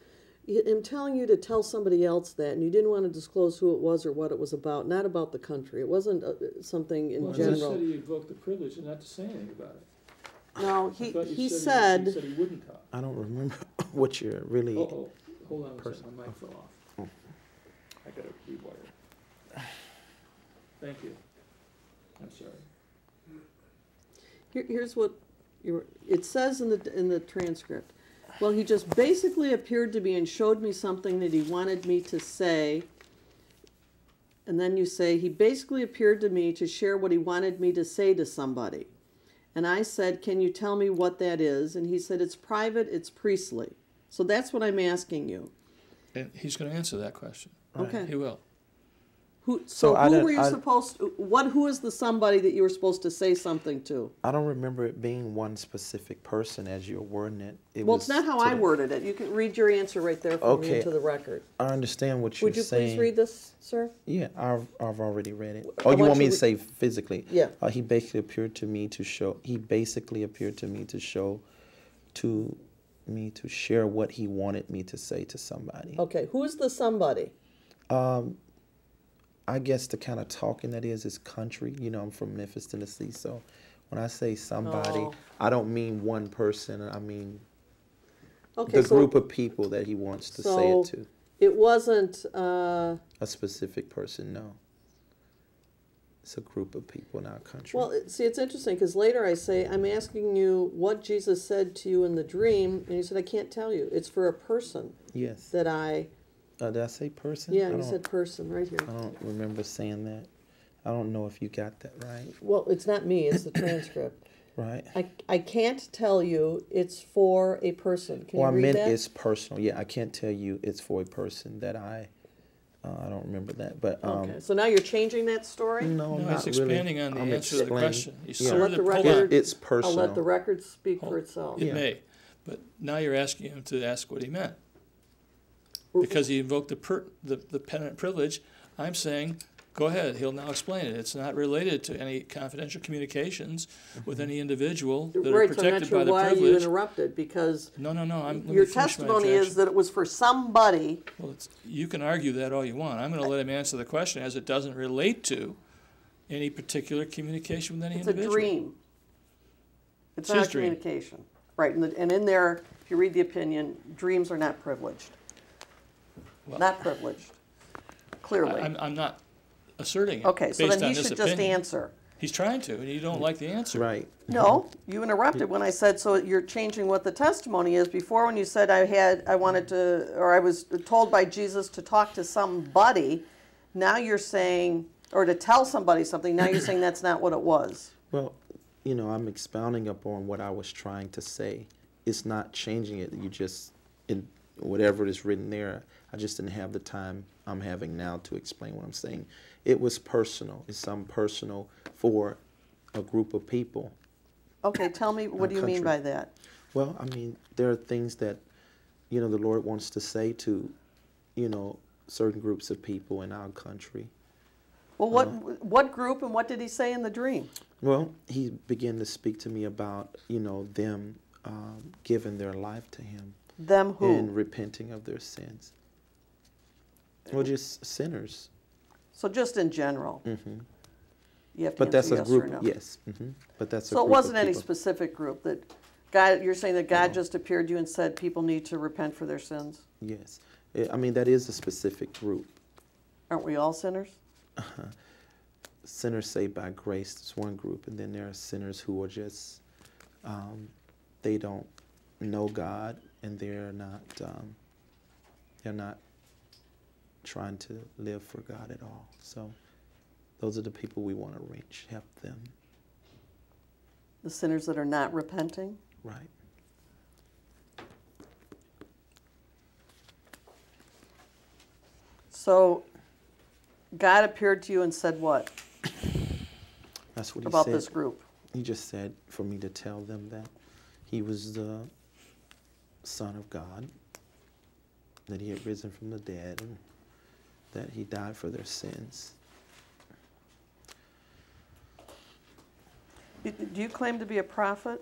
him telling you to tell somebody else that, and you didn't want to disclose who it was or what it was about, not about the country. It wasn't something in Well, general. he said he invoked the privilege and not to say anything about it. No, I thought you he he said, said he wouldn't talk. I don't remember what you're really. Oh, hold on a second, my mic fell off. I gotta rewire. Thank you. I'm sorry. here's what it says in the transcript. Well, he just basically appeared to me and showed me something that he wanted me to say. And then you say, he basically appeared to me to share what he wanted me to say to somebody. And I said, can you tell me what that is? And he said, it's private, it's priestly. So that's what I'm asking you. And he's gonna answer that question. Okay. He will. Who So I who didn't- were you I- supposed to, who is the somebody that you were supposed to say something to? I don't remember it being one specific person as you're wording it. Well, it's not how I worded it. You can read your answer right there for me Okay. into the record. I understand what you're Would you saying. please read this, sir? Yeah, I've already read it. I Oh, you want want me you to to- say physically? Yeah. He basically appeared to me to show. He basically appeared to me to show, to me to share what he wanted me to say to somebody. Okay, who is the somebody? I guess the kind of talking that is country. You know, I'm from Memphis, Tennessee, so when I say somebody, Oh. I don't mean one person. I mean Okay, the group of people that he wants to say it to. It wasn't, A specific person, no. It's a group of people in our country. well, see, it's interesting, because later I say, I'm asking you what Jesus said to you in the dream, and you said, I can't tell you. It's for a person yes. that I, Did I say person? yeah, I you don't- said person, right here. I don't remember saying that. I don't know if you got that right. Well, it's not me, it's the transcript. Right. I can't tell you it's for a person. Can Well, I you read meant that? it's personal. Yeah, I can't tell you it's for a person that I don't remember that. But Okay, so now you're changing that story? no, No, not he's really. expanding on the I'm answer to the explaining. question. He Yeah. I'll let asserted, the hold record- on, It's personal. I'll let the record speak for Hold- itself. it Yeah. may, but now you're asking him to ask what he meant. Because he invoked the penitent privilege, I'm saying, go ahead, he'll now explain it. It's not related to any confidential communications with any individual that are Right, so I'm not protected sure by the why you privilege. interrupted, because No, let me your finish my testimony is objection. that it was for somebody. Well, you can argue that all you want. I'm gonna let him answer the question as it doesn't relate to any particular communication with any It's a individual. dream. It's It's not his a dream. communication. Right, and in there, if you read the opinion, dreams are not privileged. Well, Not privileged, clearly. I'm not asserting it Okay, so based then on he this should just opinion. answer. He's trying to, and you don't like the answer. Right. No, you interrupted when I said, so you're changing what the testimony is. Before, when you said I wanted to, or I was told by Jesus to talk to somebody, now you're saying, or to tell somebody something, now you're saying that's not what it was. Well, you know, I'm expounding upon what I was trying to say. It's not changing it. You just, in whatever is written there, I just didn't have the time I'm having now to explain what I'm saying. It was personal. It's something personal for a group of people. Okay, tell me, what do you mean by country. that? Well, I mean, there are things that, you know, the Lord wants to say to, you know, certain groups of people in our country. Well, what group and what did he say in the dream? Well, he began to speak to me about, you know, them giving their life to him. Them who? And repenting of their sins. Well, just sinners. So just in general? Hmm. You have to But that's answer a yes group, or no. yes. Hmm. But that's a So it group wasn't of any people. specific group, that God, you're saying that God No. just appeared to you and said people need to repent for their sins? Yes. I mean, that is a specific group. Aren't we all sinners? Sinners saved by grace is one group, and then there are sinners who are just, they don't know God, and they're not trying to live for God at all. So those are the people we want to reach, help them. The sinners that are not repenting? Right. So God appeared to you and said what That's what he about said. this group? He just said for me to tell them that he was the Son of God, that he had risen from the dead, and that he died for their sins. Do you claim to be a prophet?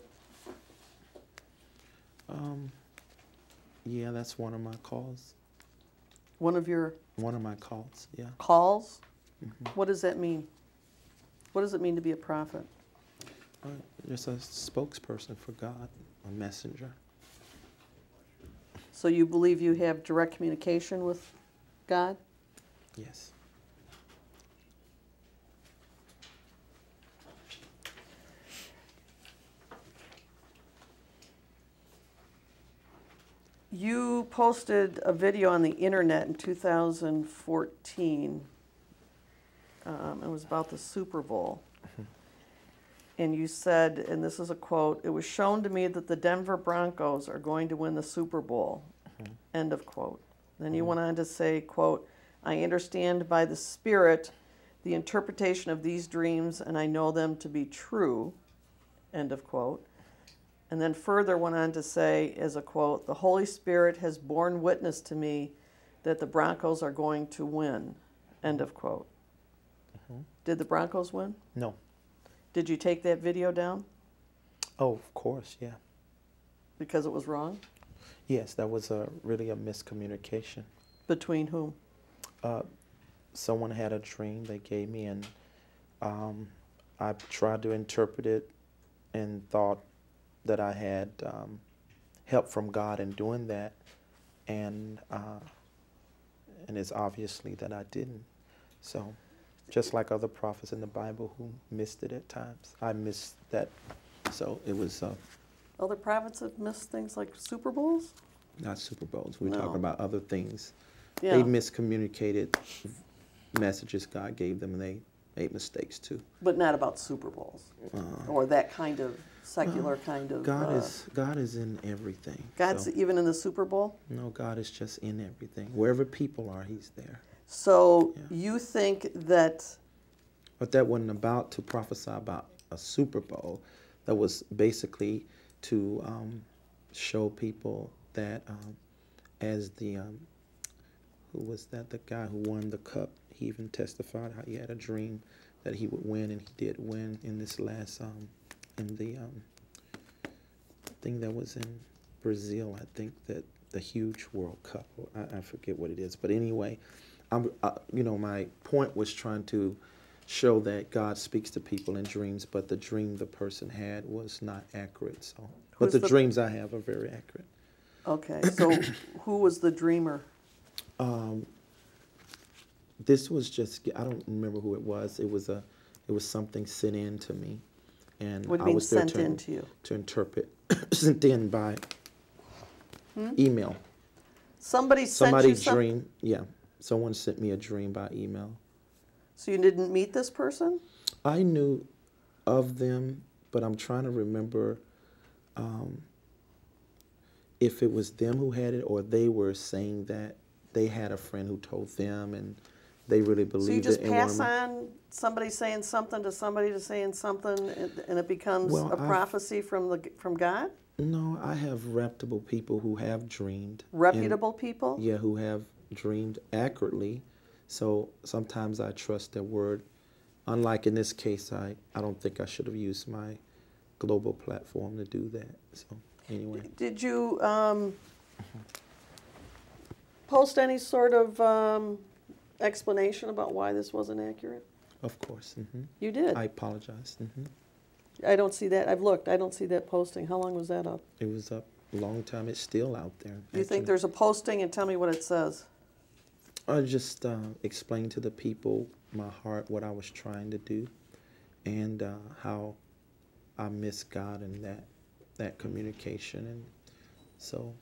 Yeah, that's one of my calls. One of your One of my calls, yeah. calls? Mhm. What does that mean? What does it mean to be a prophet? Just a spokesperson for God, a messenger. So you believe you have direct communication with God? Yes. You posted a video on the internet in 2014. It was about the Super Bowl. And you said, and this is a quote, "It was shown to me that the Denver Broncos are going to win the Super Bowl." End of quote. Then you went on to say, quote, "I understand by the Spirit the interpretation of these dreams, and I know them to be true." End of quote. And then further went on to say, as a quote, "The Holy Spirit has borne witness to me that the Broncos are going to win." End of quote. Did the Broncos win? No. Did you take that video down Oh, of course, yeah. because it was wrong? Yes, that was really a miscommunication. Between whom? Someone had a dream they gave me, and I tried to interpret it and thought that I had help from God in doing that, and it's obviously that I didn't. So, just like other prophets in the Bible who missed it at times, I missed that. So it was Other prophets have missed things like Super Bowls? not Super Bowls. We're No. talking about other things. Yeah. They miscommunicated messages God gave them, and they made mistakes too. But not about Super Bowls or that kind of secular kind of. God is in everything. God's So, even in the Super Bowl? no, God is just in everything. Wherever people are, He's there. So Yeah. you think that But that wasn't about to prophesy about a Super Bowl. That was basically to show people that as the who was that? The guy who won the cup. He even testified how he had a dream that he would win, and he did win in this last in the thing that was in Brazil. I think that the huge World Cup. I forget what it is, but anyway, my point was trying to show that God speaks to people in dreams, but the dream the person had was not accurate. So, but the dreams I have are very accurate. okay, so who was the dreamer? This was just, I don't remember who it was. It was something sent in to me, and What do you I mean was there sent in to you? to interpret. Sent in by email. Somebody sent Somebody you something? dream. Yeah, someone sent me a dream by email. So you didn't meet this person? I knew of them, but I'm trying to remember if it was them who had it, or they were saying that they had a friend who told them, and they really believed So you just it. pass on somebody saying something to somebody to saying something, and it becomes Well, a prophecy from God? No, I have reputable people who have dreamed. Reputable people? Yeah, who have dreamed accurately. So sometimes I trust their word. Unlike in this case, I don't think I should have used my global platform to do that. So anyway. Did you post any sort of explanation about why this wasn't accurate? Of course. You did. I apologize. I don't see that. I've looked. I don't see that posting. How long was that up? It was up a long time. It's still out there. Do you think actually. there's a posting, and tell me what it says? I just explained to the people my heart, what I was trying to do, and how I miss God and that communication, and so,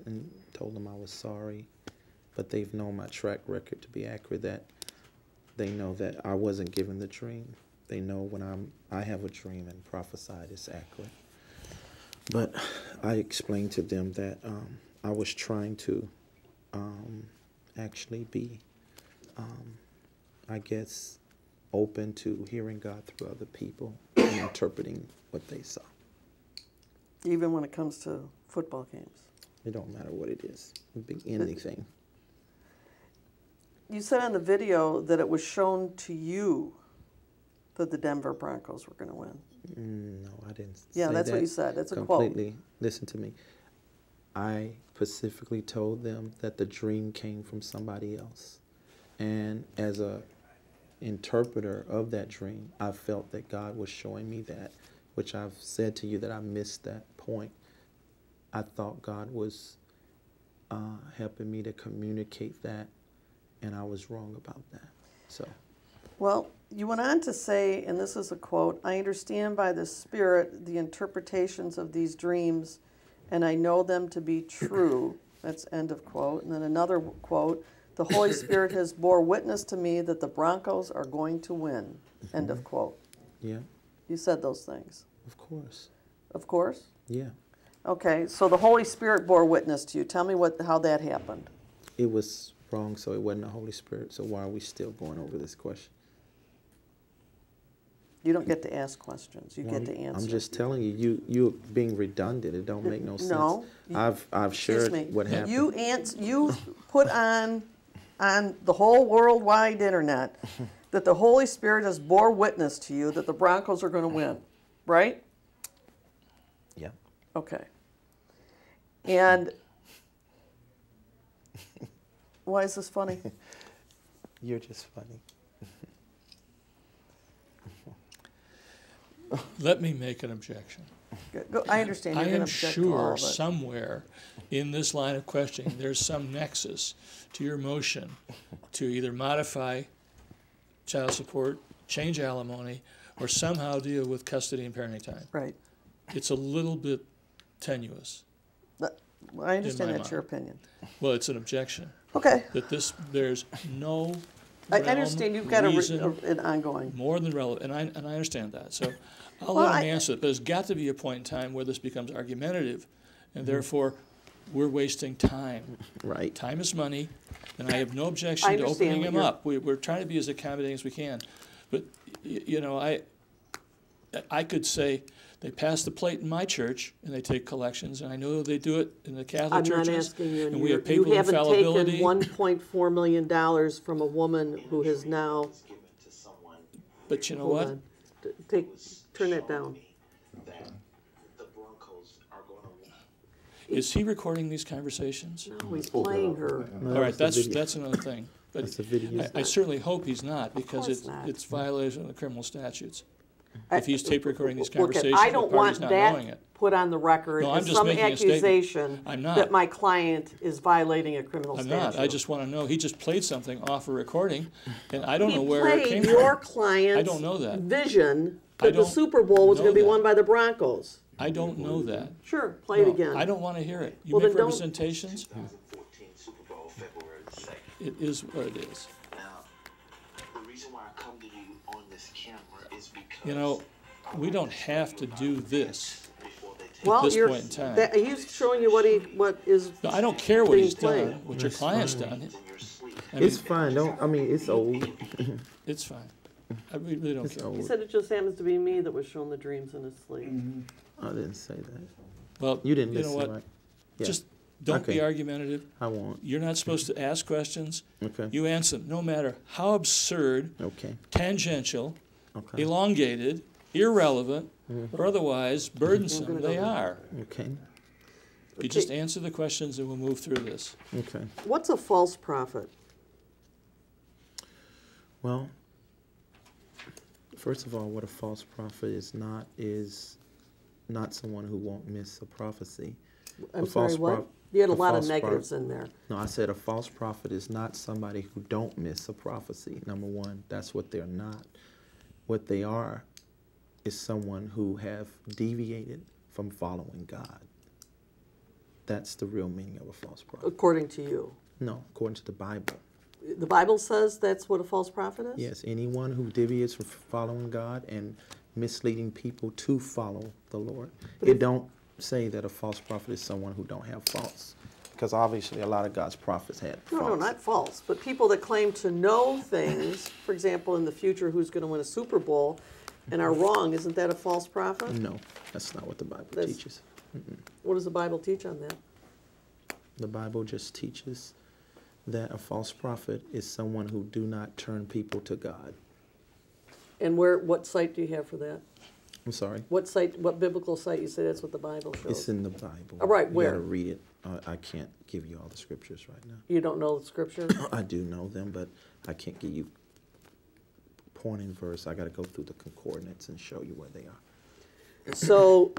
and told them I was sorry, but they've known my track record to be accurate. That they know that I wasn't given the dream. They know when I have a dream and prophesied, it's accurate. But I explained to them that I was trying to actually be, I guess, open to hearing God through other people and interpreting what they saw. Even when it comes to football games. It don't matter what it is. It could be anything. You said on the video that it was shown to you that the Denver Broncos were going to win. No, I didn't Yeah, say that's that. what you said. That's a quote. Completely. Listen to me. I specifically told them that the dream came from somebody else. And as a interpreter of that dream, I felt that God was showing me that, which I've said to you that I missed that point. I thought God was helping me to communicate that, and I was wrong about that. So, Well, you went on to say, and this is a quote, "I understand by the Spirit the interpretations of these dreams, and I know them to be true." That's end of quote. And then another quote, "The Holy Spirit has bore witness to me that the Broncos are going to win." End of quote. yeah, You said those things. of course. Of course. Yeah. Okay, so the Holy Spirit bore witness to you. Tell me how that happened. It was wrong, so it wasn't the Holy Spirit. So why are we still going over this question? You don't get to ask questions. You Well, get to answer. I'm just telling you, you're being redundant. It don't make no sense. No. I've Excuse shared me. what happened. You put on the whole worldwide internet that the Holy Spirit has bore witness to you that the Broncos are going to win, right? Yeah. Okay. And why is this funny? You're just funny. Let me make an objection. I understand I you're going am to object to all sure of it. somewhere in this line of questioning, there's some nexus to your motion to either modify child support, change alimony, or somehow deal with custody and parenting time. Right. It's a little bit tenuous. Well, I understand my that's your mind. opinion. Well, it's an objection Okay. that there's no I realm, understand you've got reason, an ongoing. more than relevant, and I understand that. So I'll Well, let him answer it, but there's got to be a point in time where this becomes argumentative, and therefore we're wasting time. Right. Time is money, and I have no objection I to understand opening what him you're- up. We're trying to be as accommodating as we can. But, you know, I could say, they pass the plate in my church, and they take collections, and I know they do it in the Catholic I'm churches. not asking you, and we have you papal haven't infallibility. taken $1.4 million from a woman who has now, But you know hold what? on, turn that down. Is he recording these conversations? No, he's playing her. No, All right, that's a video. that's another thing. But That's a video. I certainly hope he's not, because course not. it's violation of the criminal statutes. I- If he's tape recording these Look, conversations, I the don't party's want not that knowing it. put on the record No, I'm as just some making a statement. accusation I'm not. that my client is violating a criminal I'm statute. not. I just want to know. He just played something off a recording, and I don't know where it He came played your from. client's I don't know that. vision I that the don't Super Bowl was know going to be that. won by the Broncos. I don't know that. Sure, play it No, again. I don't want to hear it. You Well, make then don't- representations. Super Bowl, February 2nd. It is what it is. Now, the reason why I come to you on this camera is because You know, we don't have to do this before they take Well, at this you're, point in time. he's showing you what is. No, I don't care what being he's played. done, what your That's client's fine. done. in your sleep, I mean, It's fine. It's old. it's fine. I really don't It's care. He old. said it just happens to be me that was shown the dreams in his sleep. I didn't say that. Well, You didn't know listen, what? right? Yeah. Just don't be Okay. argumentative. I won't. You're not supposed to ask questions. Okay. You answer them, no matter how absurd, Okay. tangential, Okay. elongated, irrelevant, or otherwise burdensome they are. Okay. You just answer the questions and we'll move through this. Okay. What's a false prophet? Well, First of all, what a false prophet is not someone who won't miss a prophecy. I'm A sorry, false what? prop- You had a a lot of false negatives in there. No, I said a false prophet is not somebody who don't miss a prophecy. Number one, that's what they're not. What they are is someone who have deviated from following God. That's the real meaning of a false prophet. According to you. No, according to the Bible. The Bible says that's what a false prophet is? Yes, anyone who deviates from following God and misleading people to follow the Lord. It don't say that a false prophet is someone who don't have faults, because obviously a lot of God's prophets had faults. No, not false, but people that claim to know things, for example, in the future, who's going to win a Super Bowl, and are wrong, isn't that a false prophet? No, that's not what the Bible That's- teaches. What does the Bible teach on that? The Bible just teaches that a false prophet is someone who do not turn people to God. And what site do you have for that? I'm sorry. What biblical site? You say that's what the Bible shows. It's in the Bible. All right, You where? gotta read it. I can't give you all the scriptures right now. You don't know the scripture? I do know them, but I can't give you point and verse. I gotta go through the concordance and show you where they are. So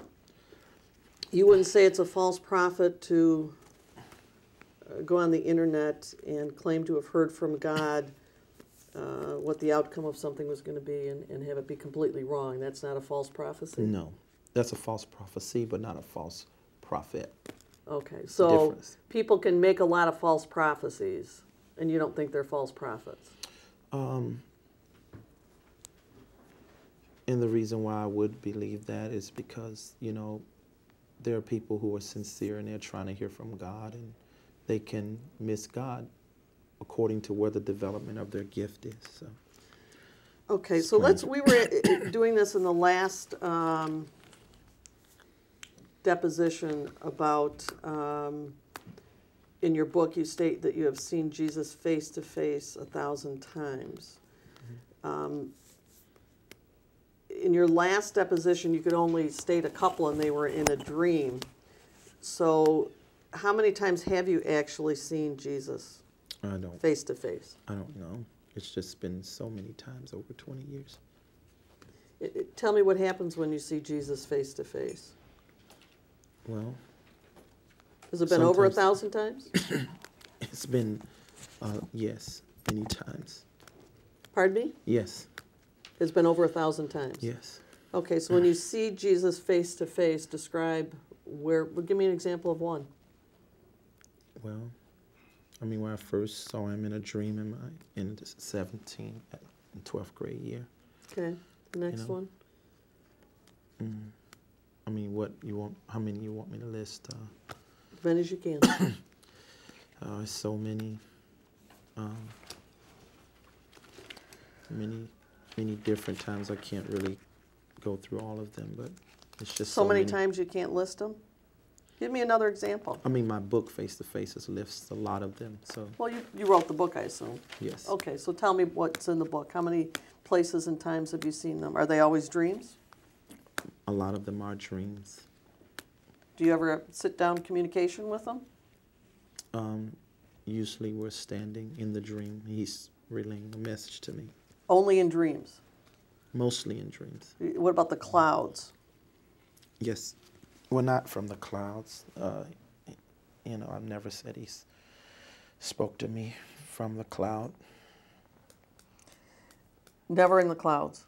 you wouldn't say it's a false prophet to go on the internet and claim to have heard from God what the outcome of something was going to be and have it be completely wrong. That's not a false prophecy? No, that's a false prophecy, but not a false prophet. Okay, the so difference. people can make a lot of false prophecies, and you don't think they're false prophets? And the reason why I would believe that is because, you know, there are people who are sincere and they're trying to hear from God, and they can miss God according to where the development of their gift is. So. Okay, so we were doing this in the last deposition about, in your book you state that you have seen Jesus face to face 1,000 times. In your last deposition you could only state a couple and they were in a dream. So how many times have you actually seen Jesus face to face? I don't know. It's just been so many times over 20 years. Tell me what happens when you see Jesus face to face. Well, Has it been over sometimes- 1,000 times? It's been, yes, many times. Pardon me? Yes, It's been over 1,000 times? yes. Okay, so when you see Jesus face to face, describe give me an example of one. Well, I mean, when I first saw him in a dream in the 17th and 12th grade year. Okay, the next know. one. I mean, how many you want me to list? As many as you can. So many, many different times. I can't really go through all of them, but it's just So many times you can't list them? Give me another example. I mean, my book, Face to Faces, lists a lot of them, so, Well, you wrote the book, I assume. yes. Okay, so tell me what's in the book. How many places and times have you seen them? Are they always dreams? A lot of them are dreams. Do you ever sit down communication with them? Usually we're standing in the dream. He's relaying a message to me, Only in dreams? mostly in dreams. What about the clouds? Yes. Well, not from the clouds. You know, I've never said he's spoke to me from the cloud. Never in the clouds?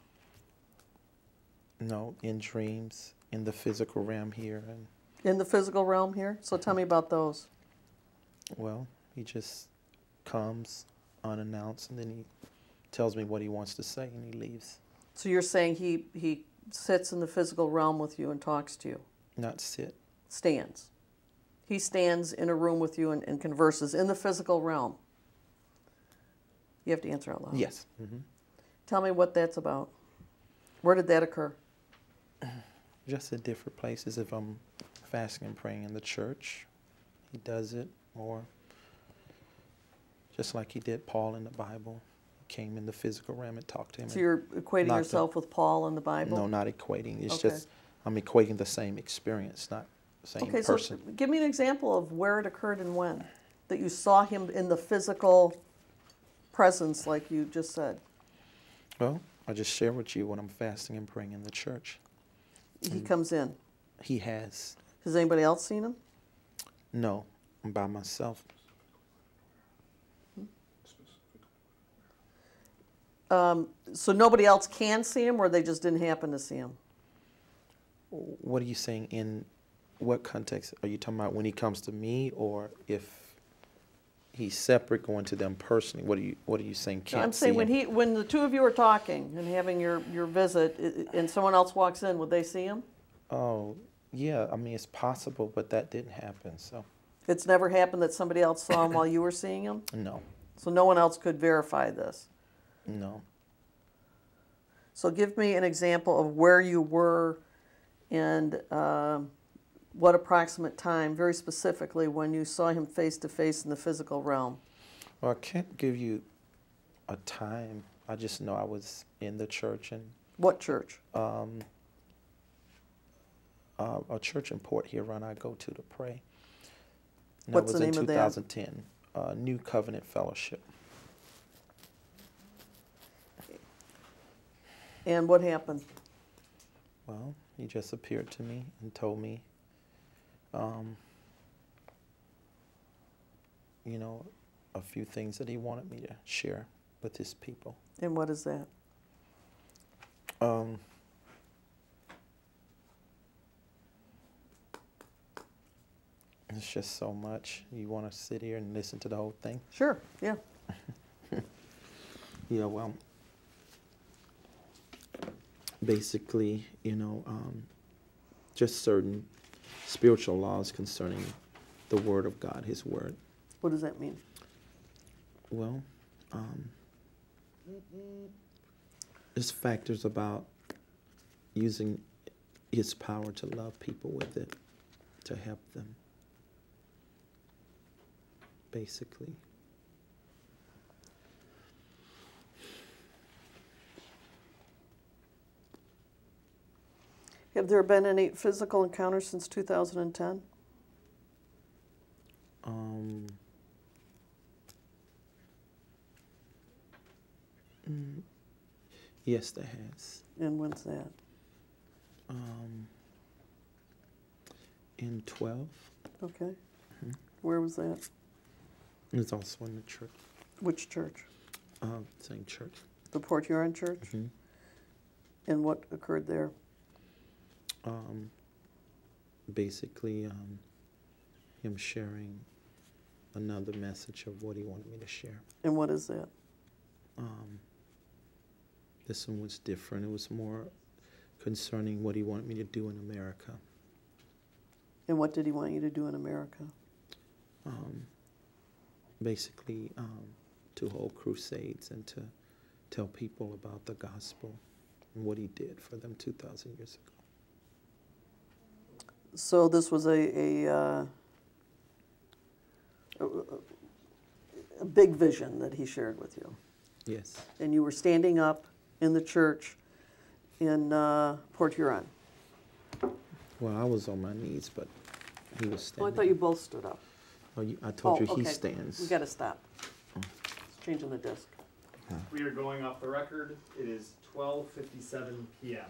No, in dreams, in the physical realm here. And, In the physical realm here? So tell me about those. well, he just comes unannounced, and then he tells me what he wants to say, and he leaves. So you're saying he sits in the physical realm with you and talks to you? Not sit. Stands. He stands in a room with you and converses in the physical realm. You have to answer out loud. Yes. Tell me what that's about. Where did that occur? Just at different places. If I'm fasting and praying in the church, he does it. Or just like he did Paul in the Bible. He came in the physical realm and talked to him. So you're equating knocked yourself with Paul in the Bible? No, not equating. It's Okay. just I'm equating the same experience, not the same Okay, person. so give me an example of where it occurred and when. That you saw him in the physical presence like you just said. Well, I just share with you when I'm fasting and praying in the church. He comes in. He has. Has anybody else seen him? No, I'm by myself. So nobody else can see him, or they just didn't happen to see him? What are you saying? In what context? Are you talking about when he comes to me, or if he's separate going to them personally? What are you saying? No, Can't I'm saying see him? when the two of you are talking and having your visit, and someone else walks in, would they see him? Oh, yeah. I mean, it's possible, but that didn't happen. So It's never happened that somebody else saw him while you were seeing him? no, So no one else could verify this? no. So give me an example of where you were and what approximate time, very specifically, when you saw him face to face in the physical realm. Well, I can't give you a time. I just know I was in the church, and What church? a church in Port Huron I go to pray. And What's that the was name in of that? 2010, New Covenant Fellowship. And what happened? Well, he just appeared to me and told me, you know, a few things that he wanted me to share with his people. And what is that? It's just so much. You want to sit here and listen to the whole thing? Sure, yeah. Yeah, well, basically, you know, just certain spiritual laws concerning the Word of God, His Word. What does that mean? Well, there's factors about using His power to love people with it, to help them, basically. Have there been any physical encounters since 2010? Yes, there has. And when's that? In 12, Okay. Where was that? it's also in the church, Which church? same church. The Port Huron Church? Mhm. And what occurred there? Basically, him sharing another message of what he wanted me to share. And what is that? This one was different. It was more concerning what he wanted me to do in America. And what did he want you to do in America? Basically, to hold crusades and to tell people about the gospel and what he did for them 2,000 years ago. So this was a big vision that he shared with you. Yes. And you were standing up in the church in Port Huron. Well, I was on my knees, but he was Oh, standing. I thought you both stood up. Oh, I told you he okay. stands. We got to stop. It's changing the disc. We are going off the record. It is 12:57 p.m.